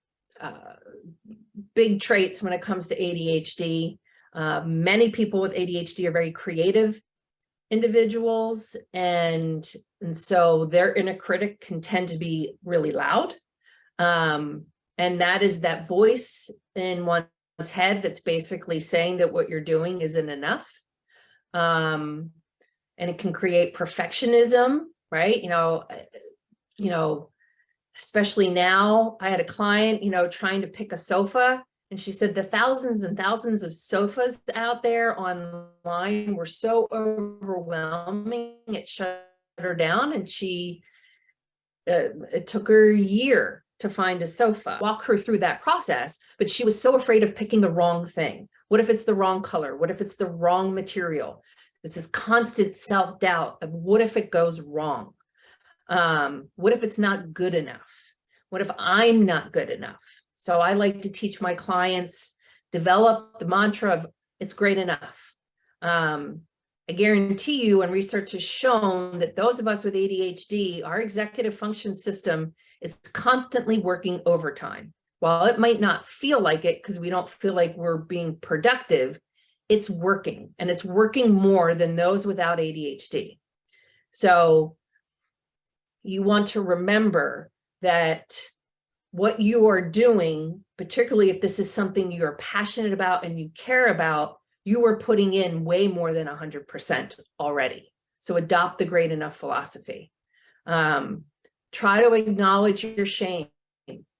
big traits when it comes to ADHD. Many people with ADHD are very creative individuals, and so their inner critic can tend to be really loud. And that is that voice in one's head that's basically saying that what you're doing isn't enough. And it can create perfectionism, right? You know, especially now, I had a client, you know, trying to pick a sofa, and she said the thousands and thousands of sofas out there online were so overwhelming, it shut her down, and it took her a year to find a sofa. Walk her through that process, but she was so afraid of picking the wrong thing. What if it's the wrong color? What if it's the wrong material? There's this constant self-doubt of what if it goes wrong? What if it's not good enough? What if I'm not good enough? So I like to teach my clients, develop the mantra of it's great enough. I guarantee you, and research has shown that those of us with ADHD, our executive function system is constantly working overtime. While it might not feel like it because we don't feel like we're being productive, it's working, and it's working more than those without ADHD. So you want to remember that what you are doing, particularly if this is something you're passionate about and you care about, you are putting in way more than 100% already. So adopt the great enough philosophy. Try to acknowledge your shame,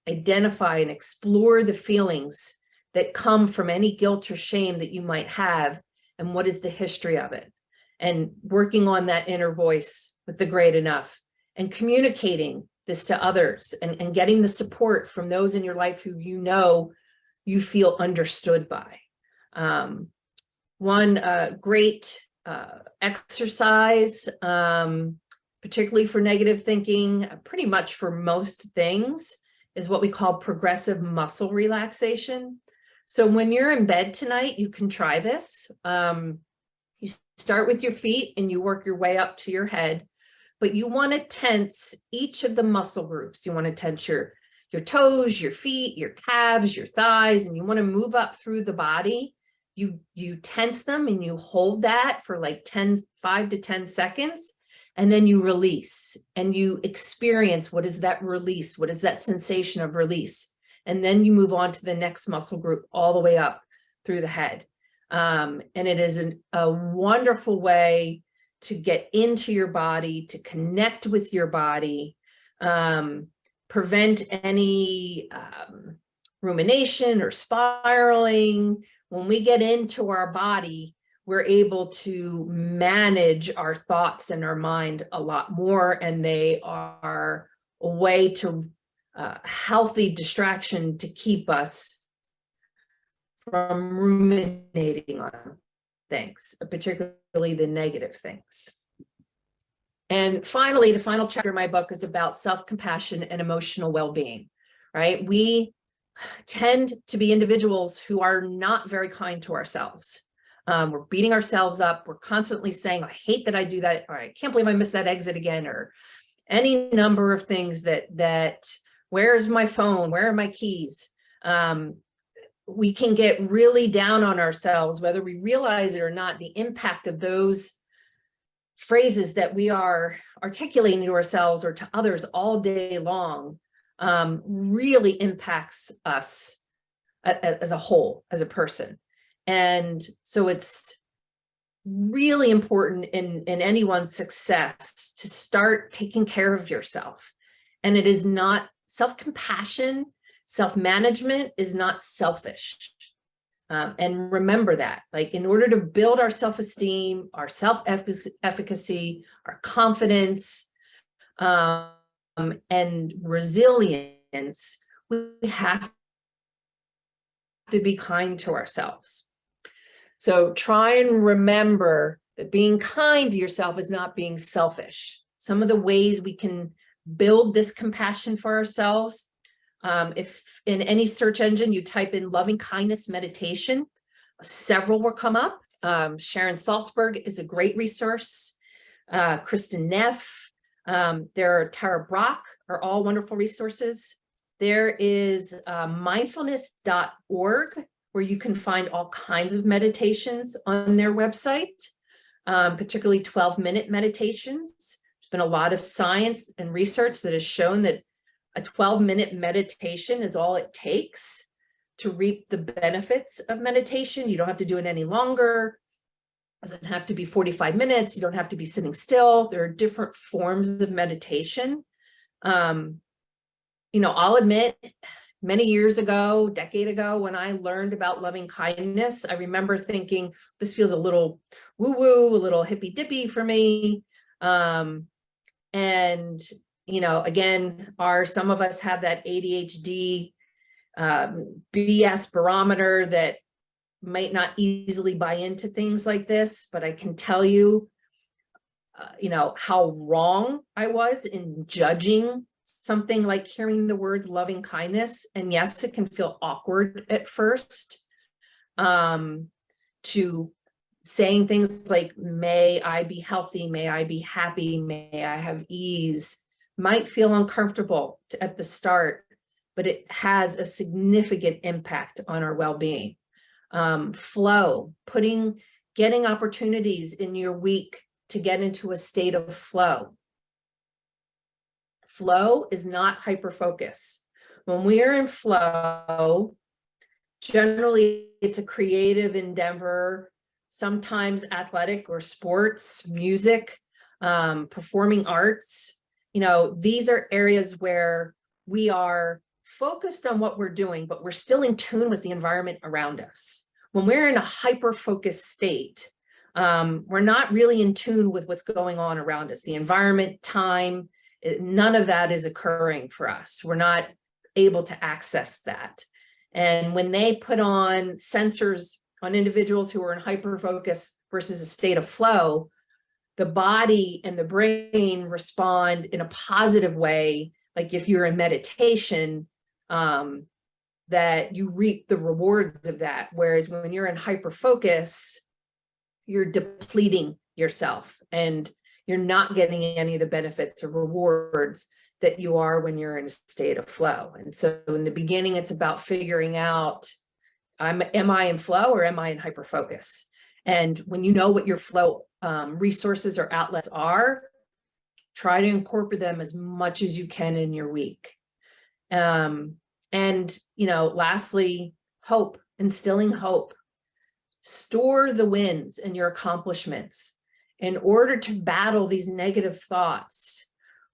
identify and explore the feelings that come from any guilt or shame that you might have, and what is the history of it, and working on that inner voice with the great enough, and communicating this to others, and getting the support from those in your life who you know you feel understood by. One great exercise, particularly for negative thinking, pretty much for most things, is what we call progressive muscle relaxation. So when you're in bed tonight, you can try this. You start with your feet and you work your way up to your head, but you want to tense each of the muscle groups. You want to tense your toes, your feet, your calves, your thighs, and you want to move up through the body. You tense them and you hold that for like 5 to 10 seconds, and then you release and you experience what is that release? What is that sensation of release? And then you move on to the next muscle group all the way up through the head. And it is a wonderful way to get into your body, to connect with your body, prevent any rumination or spiraling. When we get into our body, we're able to manage our thoughts and our mind a lot more, and they are a way to healthy distraction to keep us from ruminating on things, particularly the negative things. And finally, the final chapter of my book is about self-compassion and emotional well-being, right? We tend to be individuals who are not very kind to ourselves. We're beating ourselves up. We're constantly saying, I hate that I do that, or I can't believe I missed that exit again, or any number of things that where's my phone? Where are my keys? We can get really down on ourselves, whether we realize it or not. The impact of those phrases that we are articulating to ourselves or to others all day long really impacts us as a whole, as a person. And so it's really important in anyone's success to start taking care of yourself. And it is not self-compassion, self-management is not selfish. And remember that, like, in order to build our self-esteem, our self-efficacy, our confidence, and resilience, we have to be kind to ourselves. So try and remember that being kind to yourself is not being selfish. Some of the ways we can build this compassion for ourselves, if in any search engine you type in loving kindness meditation, several will come up. Sharon Salzberg is a great resource. Kristen Neff, there are Tara Brach, are all wonderful resources. There is mindfulness.org, where you can find all kinds of meditations on their website, particularly 12-minute meditations. There's been a lot of science and research that has shown that a 12-minute meditation is all it takes to reap the benefits of meditation. You don't have to do it any longer. It doesn't have to be 45 minutes. You don't have to be sitting still. There are different forms of meditation. I'll admit, many years ago, decade ago, when I learned about loving kindness, I remember thinking, this feels a little woo-woo, a little hippy-dippy for me. Again, some of us have that ADHD BS barometer that might not easily buy into things like this, but I can tell you, how wrong I was in judging something like hearing the words loving kindness. And yes, it can feel awkward at first, to saying things like, may I be healthy, may I be happy, may I have ease, might feel uncomfortable at the start, but it has a significant impact on our well-being. Flow, getting opportunities in your week to get into a state of flow. Flow is not hyperfocus. When we are in flow, generally it's a creative endeavor, sometimes athletic or sports, music, performing arts. These are areas where we are focused on what we're doing, but we're still in tune with the environment around us. When we're in a hyper-focused state, we're not really in tune with what's going on around us, the environment, time. None of that is occurring for us. We're not able to access that. And when they put on sensors on individuals who are in hyper-focus versus a state of flow, the body and the brain respond in a positive way. Like if you're in meditation, that you reap the rewards of that. Whereas when you're in hyper-focus, you're depleting yourself and you're not getting any of the benefits or rewards that you are when you're in a state of flow. And so in the beginning, it's about figuring out, am I in flow or am I in hyper-focus? And when you know what your flow resources or outlets are, try to incorporate them as much as you can in your week. Lastly, hope, instilling hope. Store the wins and your accomplishments. In order to battle these negative thoughts,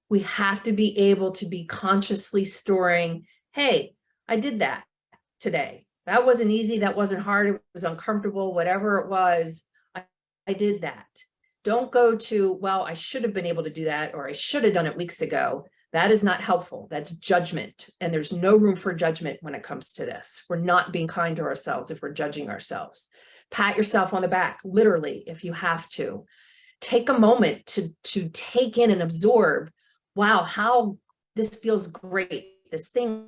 we have to be able to be consciously storing, hey, I did that today. That wasn't easy. That wasn't hard. It was uncomfortable, whatever it was. I did that. Don't go to, well, I should have been able to do that, or I should have done it weeks ago. That is not helpful. That's judgment. And there's no room for judgment when it comes to this. We're not being kind to ourselves if we're judging ourselves. Pat yourself on the back, literally, if you have to. Take a moment to take in and absorb, wow, how this feels great. This thing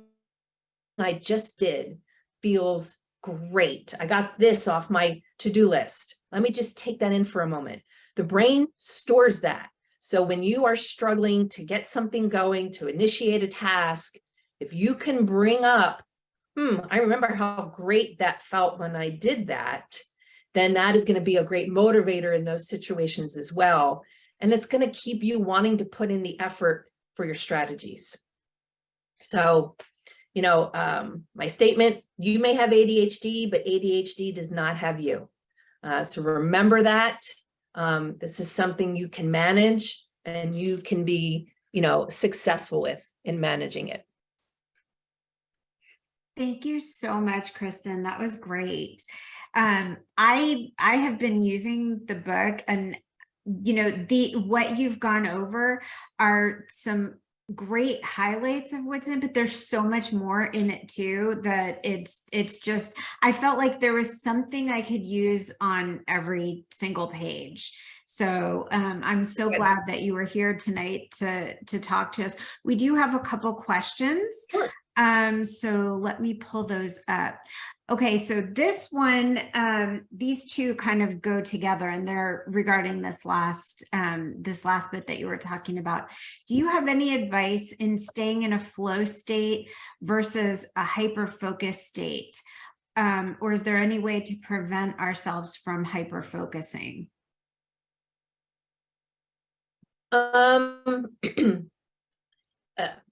I just did feels great. I got this off my to-do list. Let me just take that in for a moment. The brain stores that. So when you are struggling to get something going, to initiate a task, if you can bring up, I remember how great that felt when I did that, then that is going to be a great motivator in those situations as well. And it's going to keep you wanting to put in the effort for your strategies. So, you know, my statement, you may have ADHD, but ADHD does not have you. So remember that. This is something you can manage and you can be, you know, successful with in managing it. Thank you so much, Kristen. That was great. I have been using the book, and you know, what you've gone over are some great highlights of what's in, but there's so much more in it too, that it's just, I felt like there was something I could use on every single page. So I'm so glad that you were here tonight to talk to us. We do have a couple questions. Sure. So let me pull those up. Okay, so this one, these two kind of go together, and they're regarding this last bit that you were talking about. Do you have any advice in staying in a flow state versus a hyper-focused state? Or is there any way to prevent ourselves from hyper-focusing?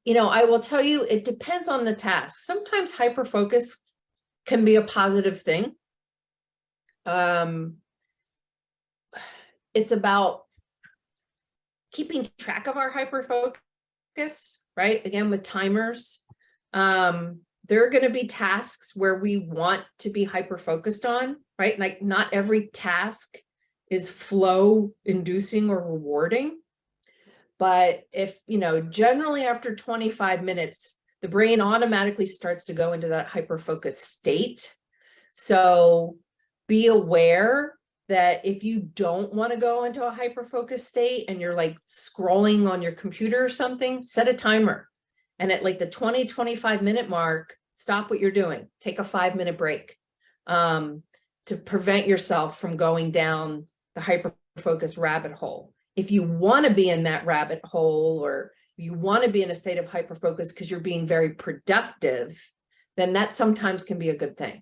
You know, I will tell you, it depends on the task. Sometimes hyper-focus can be a positive thing. It's about keeping track of our hyper-focus, right? Again, with timers. There are going to be tasks where we want to be hyper-focused on, right? Like not every task is flow inducing or rewarding. But if, you know, generally after 25 minutes, the brain automatically starts to go into that hyper-focused state. So be aware that if you don't want to go into a hyper-focused state and you're like scrolling on your computer or something, set a timer. And at like the 20-25 minute mark, stop what you're doing. Take a 5-minute break to prevent yourself from going down the hyper-focused rabbit hole. If you want to be in that rabbit hole, or you want to be in a state of hyper-focus because you're being very productive, then that sometimes can be a good thing.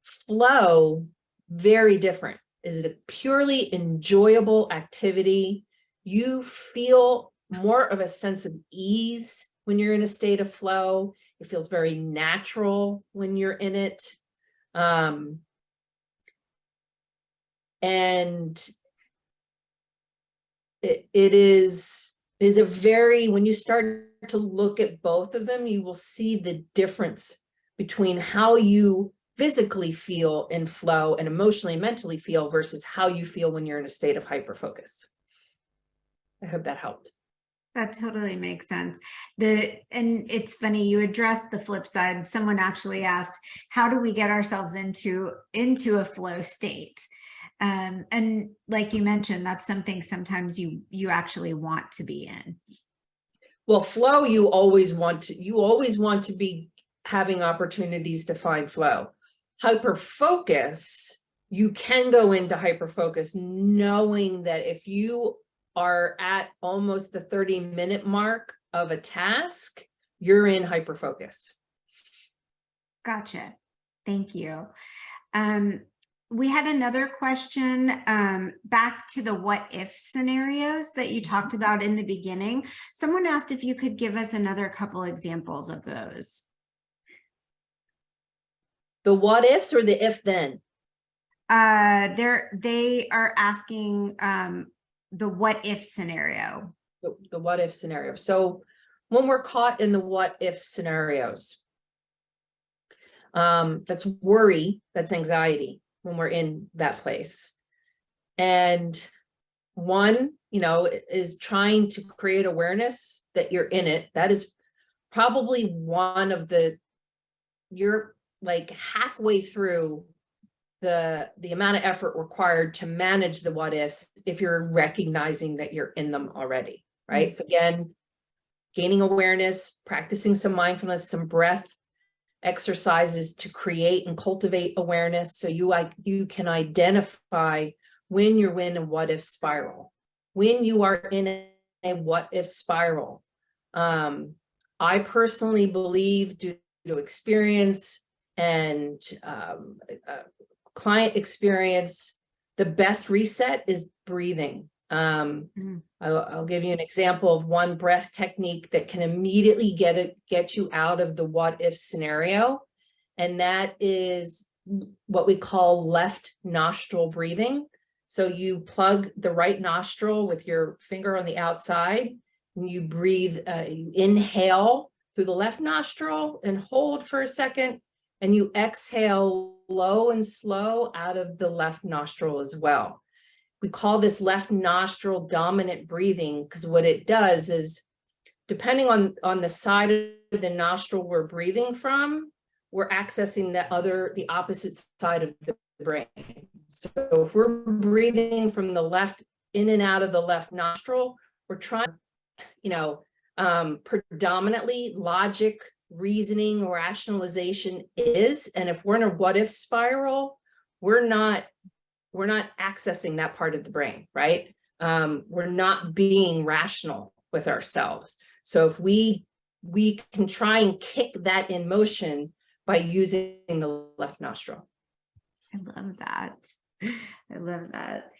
Flow, very different. Is it a purely enjoyable activity? You feel more of a sense of ease when you're in a state of flow. It feels very natural when you're in it. And it is a very, when you start to look at both of them, you will see the difference between how you physically feel in flow and emotionally and mentally feel versus how you feel when you're in a state of hyper-focus. I hope that helped. That totally makes sense. And it's funny, you addressed the flip side. Someone actually asked, how do we get ourselves into a flow state? And like you mentioned, that's something sometimes you actually want to be in. Well, flow, you always want to be having opportunities to find flow. Hyper-focus, you can go into hyper-focus knowing that if you are at almost the 30-minute mark of a task, you're in hyper-focus. Gotcha. Thank you. We had another question back to the what if scenarios that you talked about in the beginning. Someone asked if you could give us another couple examples of those. The what ifs or the if then? They are asking the what if scenario. The what if scenario. So when we're caught in the what if scenarios, that's worry, that's anxiety when we're in that place. And one, you know, is trying to create awareness that you're in it. That is probably one of you're like halfway through the amount of effort required to manage the what ifs if you're recognizing that you're in them already, right? So again, gaining awareness, practicing some mindfulness, some breath exercises to create and cultivate awareness, so you can identify when you're in a what if spiral. When you are in a what if spiral, I personally believe, due to experience and client experience, the best reset is breathing. I'll give you an example of one breath technique that can immediately get you out of the what if scenario, and that is what we call left nostril breathing. So you plug the right nostril with your finger on the outside, and you breathe, you inhale through the left nostril and hold for a second, and you exhale low and slow out of the left nostril as well. We call this left nostril dominant breathing because what it does is, depending on the side of the nostril we're breathing from, we're accessing the opposite side of the brain. So if we're breathing from the left, in and out of the left nostril, we're trying, predominantly logic, reasoning, rationalization is, and if we're in a what if spiral, we're not accessing that part of the brain, right? We're not being rational with ourselves. So if we can try and kick that in motion by using the left nostril. I love that. I love that.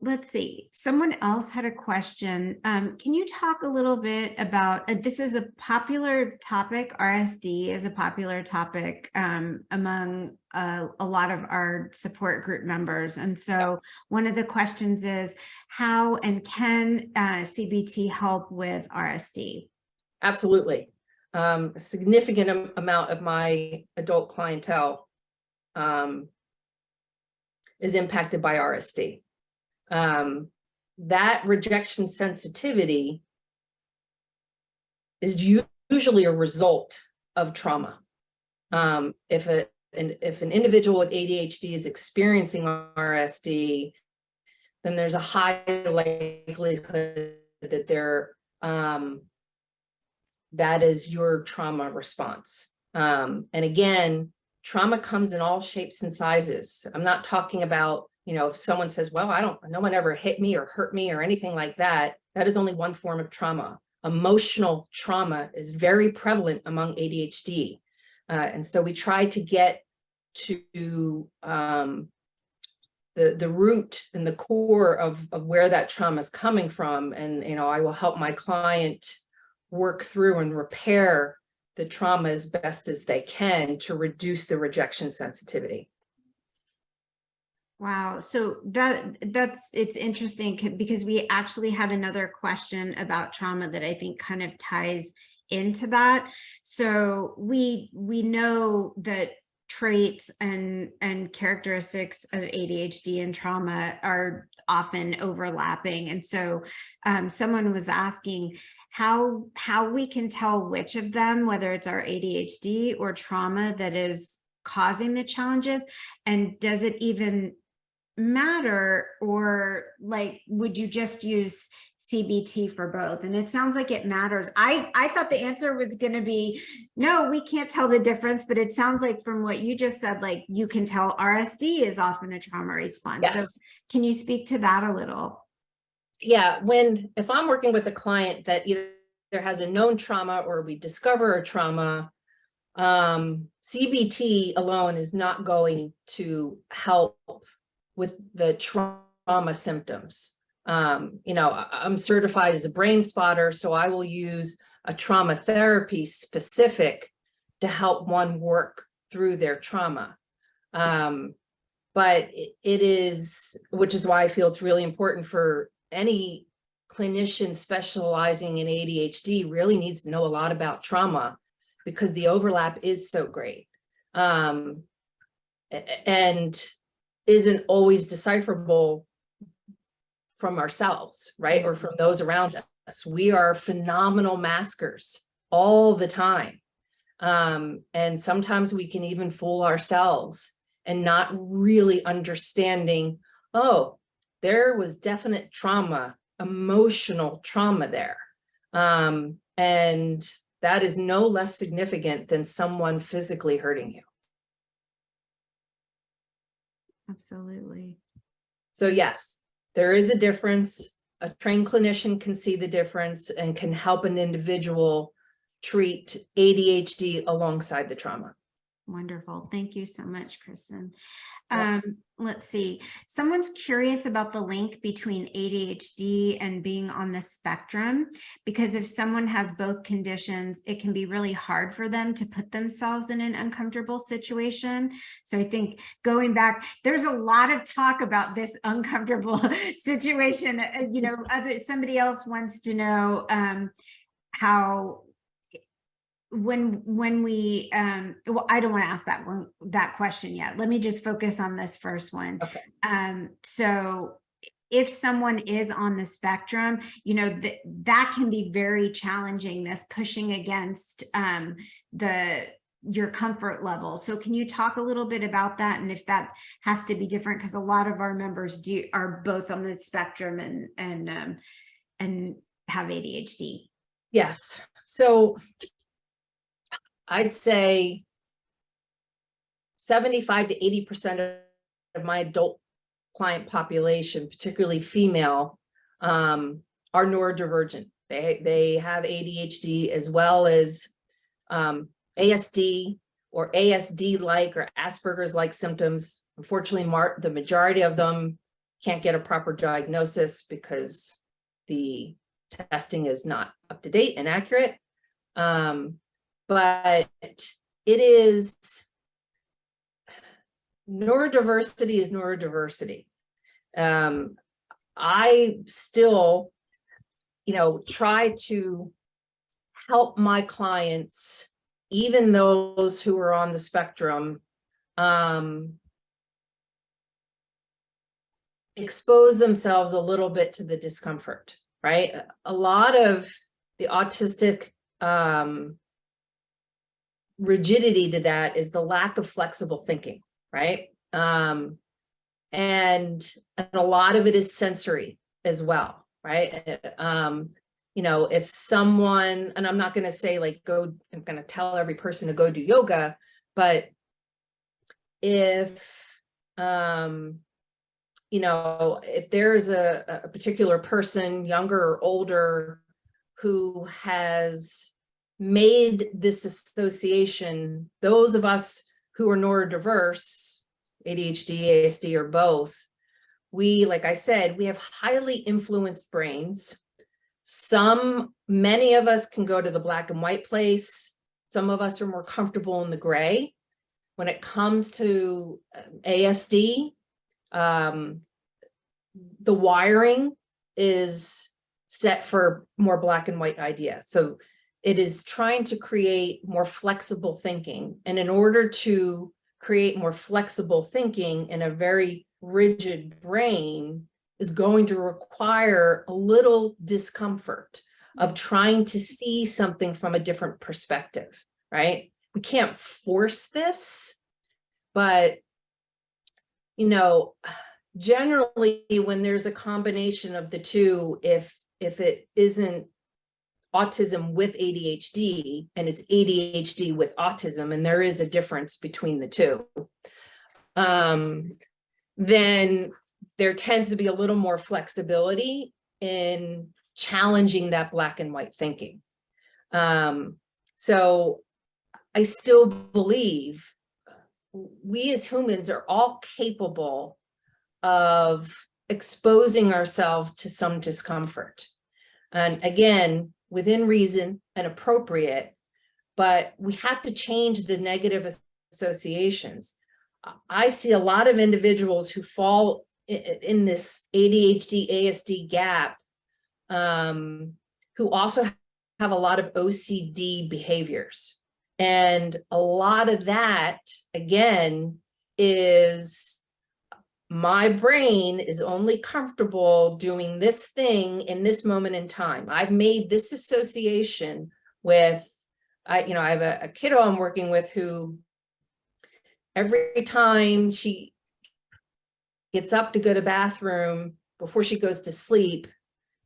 Let's see. Someone else had a question. Can you talk a little bit about, this is a popular topic, RSD is a popular topic among a lot of our support group members. And so one of the questions is, how and can CBT help with RSD? Absolutely. A significant amount of my adult clientele is impacted by RSD. That rejection sensitivity is usually a result of trauma. If an individual with ADHD is experiencing RSD, then there's a high likelihood that that is your trauma response. And again, trauma comes in all shapes and sizes. I'm not talking about, if someone says, well, no one ever hit me or hurt me or anything like that, that is only one form of trauma. Emotional trauma is very prevalent among ADHD. And so we try to get to the root and the core of where that trauma is coming from. And, I will help my client work through and repair the trauma as best as they can to reduce the rejection sensitivity. Wow. So it's interesting because we actually had another question about trauma that I think kind of ties into that. So we know that traits and characteristics of ADHD and trauma are often overlapping. And so someone was asking how we can tell which of them, whether it's our ADHD or trauma, that is causing the challenges, and does it even matter, or would you just use CBT for both? And it sounds like it matters. I thought the answer was going to be no, we can't tell the difference, but it sounds like from what you just said, you can tell RSD is often a trauma response. Yes. So can you speak to that a little? Yeah, if I'm working with a client that either has a known trauma or we discover a trauma, CBT alone is not going to help with the trauma symptoms. I'm certified as a brain spotter, so I will use a trauma therapy specific to help one work through their trauma. But it is, which is why I feel it's really important for any clinician specializing in ADHD really needs to know a lot about trauma, because the overlap is so great. And isn't always decipherable from ourselves, right? Or from those around us. We are phenomenal maskers all the time. And sometimes we can even fool ourselves and not really understanding, oh, there was definite trauma, emotional trauma there. And that is no less significant than someone physically hurting you. Absolutely. So yes, there is a difference. A trained clinician can see the difference and can help an individual treat ADHD alongside the trauma. Wonderful. Thank you so much, Kristen. Yep. Let's see. Someone's curious about the link between ADHD and being on the spectrum, because if someone has both conditions, it can be really hard for them to put themselves in an uncomfortable situation. So I think going back, there's a lot of talk about this uncomfortable situation. You know, somebody else wants to know how when we well, I don't want to ask that question yet. Let me just focus on this first one. Okay. So if someone is on the spectrum, you know, that can be very challenging, this pushing against your comfort level. So can you talk a little bit about that, and if that has to be different, because a lot of our members are both on the spectrum and have ADHD? Yes. So I'd say 75 to 80% of my adult client population, particularly female, are neurodivergent. They have ADHD as well as ASD or ASD-like or Asperger's-like symptoms. Unfortunately, the majority of them can't get a proper diagnosis because the testing is not up to date and accurate. But it is, neurodiversity is neurodiversity. I still, try to help my clients, even those who are on the spectrum, expose themselves a little bit to the discomfort, right? A lot of the autistic rigidity to that is the lack of flexible thinking, right? And a lot of it is sensory as well, right? If someone, and I'm not going to say I'm going to tell every person to go do yoga, but if if there's a particular person, younger or older, who has made this association, those of us who are neurodiverse, ADHD, ASD, or both, we, like I said, we have highly influenced brains. Many of us can go to the black and white place. Some of us are more comfortable in the gray. When it comes to ASD, the wiring is set for more black and white idea. So it is trying to create more flexible thinking. And in order to create more flexible thinking in a very rigid brain is going to require a little discomfort of trying to see something from a different perspective, right? We can't force this, but, generally when there's a combination of the two, if it isn't autism with ADHD and it's ADHD with autism, and there is a difference between the two, then there tends to be a little more flexibility in challenging that black and white thinking. So I still believe we as humans are all capable of exposing ourselves to some discomfort. And again, within reason and appropriate, but we have to change the negative associations. I see a lot of individuals who fall in this ADHD, ASD gap, who also have a lot of OCD behaviors. And a lot of that, again, is my brain is only comfortable doing this thing in this moment in time. I've made this association with, I have a kiddo I'm working with who every time she gets up to go to the bathroom, before she goes to sleep,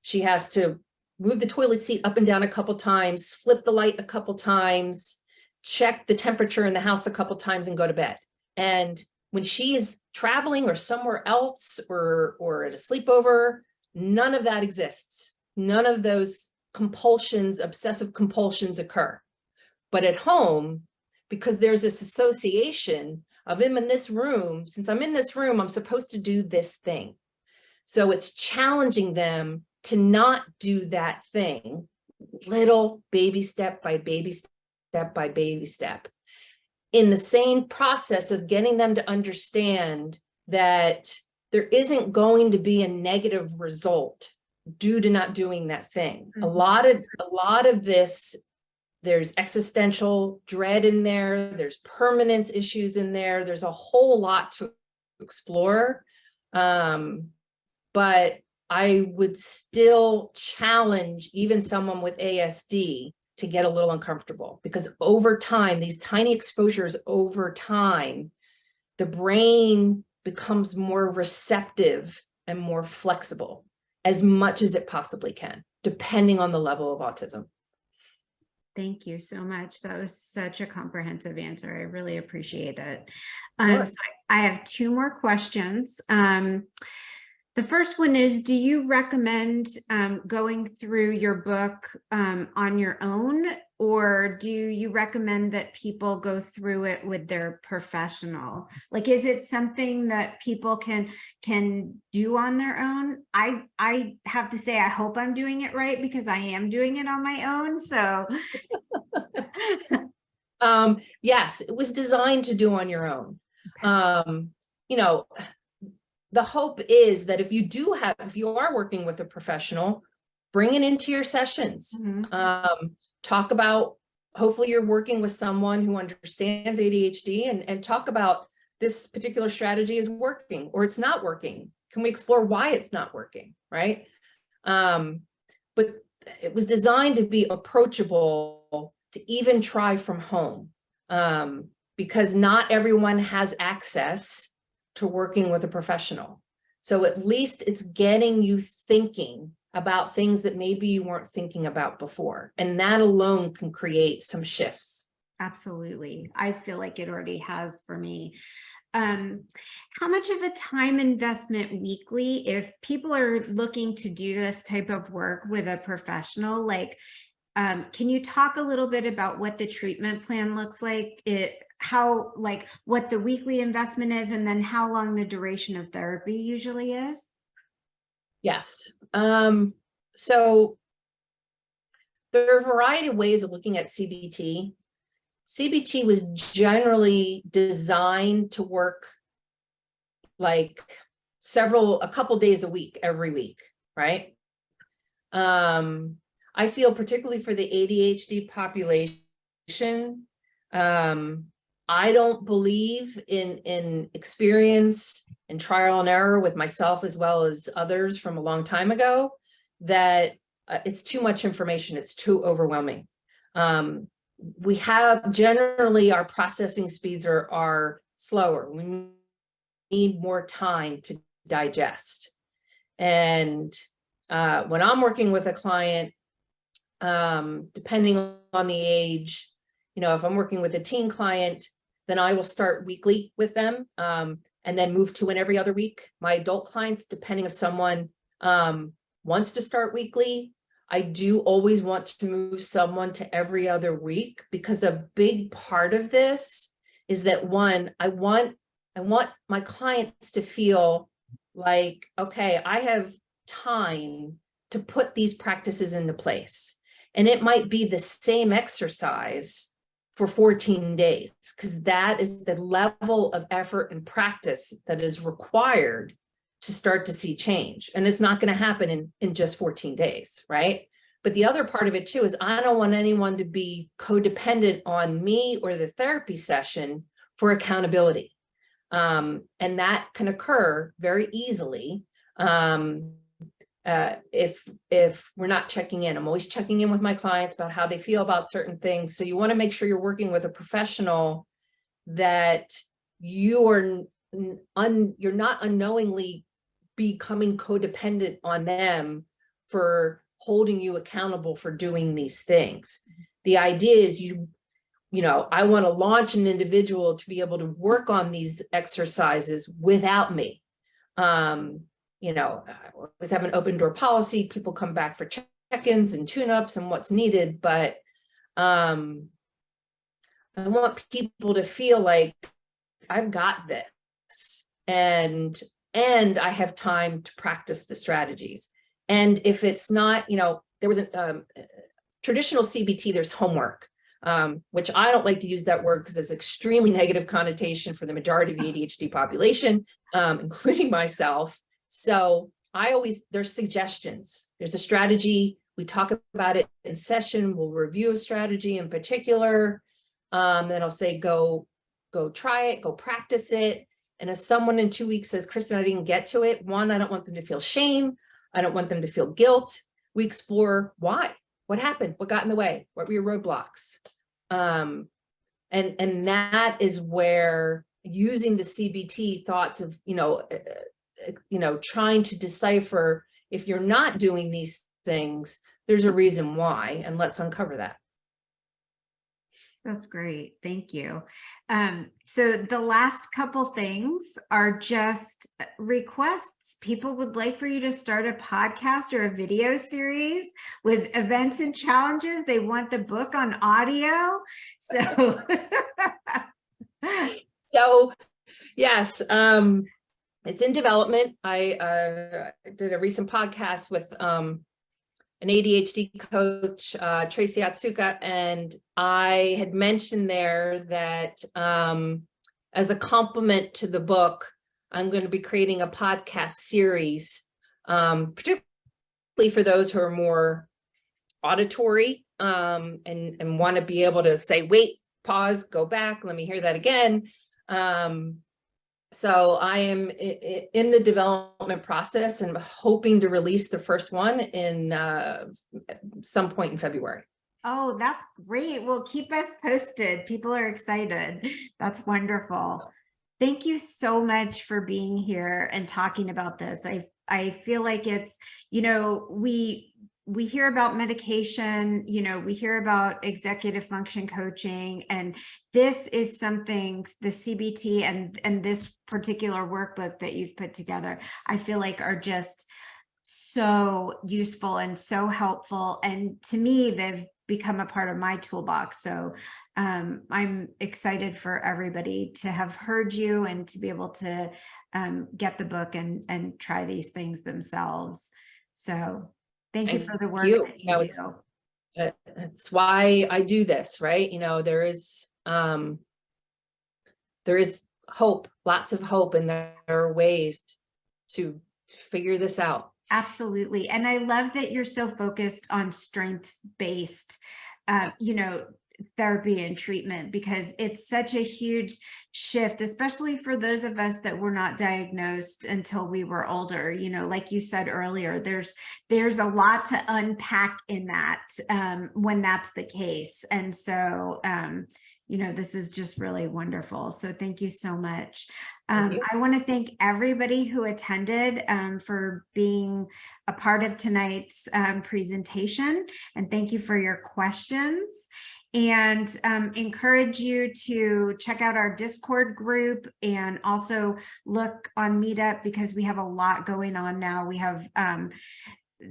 she has to move the toilet seat up and down a couple times, flip the light a couple times, check the temperature in the house a couple times, and go to bed. And when she is traveling or somewhere else or at a sleepover, none of that exists. None of those compulsions, obsessive compulsions occur. But at home, because there's this association of him in this room, since I'm in this room, I'm supposed to do this thing. So it's challenging them to not do that thing, little baby step by baby step by baby step, in the same process of getting them to understand that there isn't going to be a negative result due to not doing that thing. Mhm. A lot of this, there's existential dread in there, there's permanence issues in there, there's a whole lot to explore. But I would still challenge even someone with ASD to get a little uncomfortable, because over time, these tiny exposures over time, the brain becomes more receptive and more flexible as much as it possibly can, depending on the level of autism. Thank you so much. That was such a comprehensive answer. I really appreciate it. Sure. So I have two more questions. The first one is, do you recommend going through your book on your own, or do you recommend that people go through it with their professional? Like, is it something that people can do on their own? I have to say, I hope I'm doing it right, because I am doing it on my own. So yes, it was designed to do on your own. okay. You know, the hope is that if you are working with a professional, bring it into your sessions. Mhm. Talk about, hopefully you're working with someone who understands ADHD, and talk about this particular strategy is working or it's not working. Can we explore why it's not working, right? But it was designed to be approachable, to even try from home, because not everyone has access to working with a professional. So at least it's getting you thinking about things that maybe you weren't thinking about before. And that alone can create some shifts. Absolutely. I feel like it already has for me. How much of a time investment weekly, if people are looking to do this type of work with a professional, like, can you talk a little bit about what the treatment plan looks like? Like what the weekly investment is, and then how long the duration of therapy usually is? Yes. So there are a variety of ways of looking at CBT. CBT was generally designed to work like a couple days a week, every week, right? I feel particularly for the ADHD population, I don't believe in experience and trial and error with myself as well as others from a long time ago, that it's too much information. It's too overwhelming. We have generally our processing speeds are slower. We need more time to digest. And when I'm working with a client, depending on the age, if I'm working with a teen client, then I will start weekly with them, and then move to an every other week. My adult clients, depending if someone wants to start weekly, I do always want to move someone to every other week, because a big part of this is that, one, I want my clients to feel like, okay, I have time to put these practices into place. And it might be the same exercise for 14 days, because that is the level of effort and practice that is required to start to see change. And it's not going to happen in just 14 days, right? But the other part of it too is I don't want anyone to be codependent on me or the therapy session for accountability. And that can occur very easily if we're not checking in. I'm always checking in with my clients about how they feel about certain things. So you want to make sure you're working with a professional that you're not unknowingly becoming codependent on them for holding you accountable for doing these things. The idea is I want to launch an individual to be able to work on these exercises without me. I always have an open door policy. People come back for check-ins and tune-ups and what's needed, but I want people to feel like I've got this, and I have time to practice the strategies. And if it's not, there was a traditional CBT, there's homework, which I don't like to use that word because it's extremely negative connotation for the majority of the ADHD population, including myself. So there's suggestions. There's a strategy. We talk about it in session. We'll review a strategy in particular. Then I'll say, go try it, go practice it. And if someone in 2 weeks says, Kristen, I didn't get to it, one, I don't want them to feel shame. I don't want them to feel guilt. We explore why, what happened, what got in the way, what were your roadblocks? And that is where using the CBT thoughts of, trying to decipher if you're not doing these things, there's a reason why, and let's uncover that. That's great. Thank you. So the last couple things are just requests. People would like for you to start a podcast or a video series with events and challenges. They want the book on audio. So, yes, it's in development. I did a recent podcast with an ADHD coach, Tracy Atsuka, and I had mentioned there that as a complement to the book, I'm going to be creating a podcast series, particularly for those who are more auditory and want to be able to say, wait, pause, go back, let me hear that again. So I am in the development process and hoping to release the first one in some point in February. Oh, that's great. Well, keep us posted. People are excited. That's wonderful. Thank you so much for being here and talking about this. I feel like it's, we hear about medication, we hear about executive function coaching, and this is something, the CBT and this particular workbook that you've put together, I feel like are just so useful and so helpful. And to me, they've become a part of my toolbox. So I'm excited for everybody to have heard you and to be able to get the book and try these things themselves. So thank you for the work that you do. That's why I do this, right? There is hope, lots of hope, and there are ways to figure this out. Absolutely. And I love that you're so focused on strengths-based, Yes. Therapy and treatment, because it's such a huge shift, especially for those of us that were not diagnosed until we were older. Like you said earlier, there's a lot to unpack in that when that's the case. And so, this is just really wonderful. So thank you so much. I want to thank everybody who attended for being a part of tonight's presentation. And thank you for your questions. And encourage you to check out our Discord group and also look on Meetup, because we have a lot going on now. We have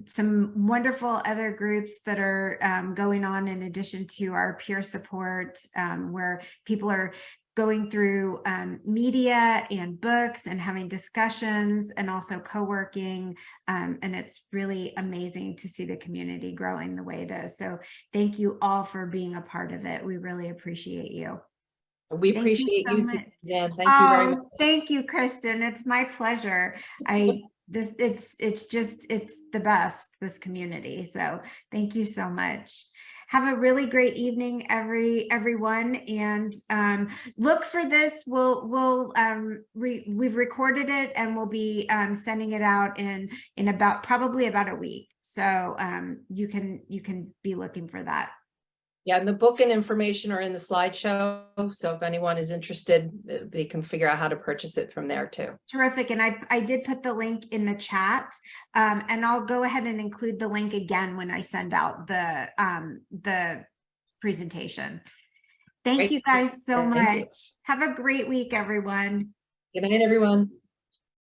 some wonderful other groups that are going on in addition to our peer support, where people are going through media and books and having discussions and also co-working. And it's really amazing to see the community growing the way it is. So thank you all for being a part of it. We really appreciate you. We appreciate you, Suzanne. Thank you very much. Thank you, Kristen. It's my pleasure. It's the best, this community. So thank you so much. Have a really great evening, everyone, and look for this. We've recorded it and we'll be sending it out in probably about a week. So you can be looking for that. Yeah, and the book and information are in the slideshow. So if anyone is interested, they can figure out how to purchase it from there too. Terrific. And I did put the link in the chat, and I'll go ahead and include the link again when I send out the presentation. Thank Great. you guys so Thank you. much. Have a great week, everyone. Good night, everyone.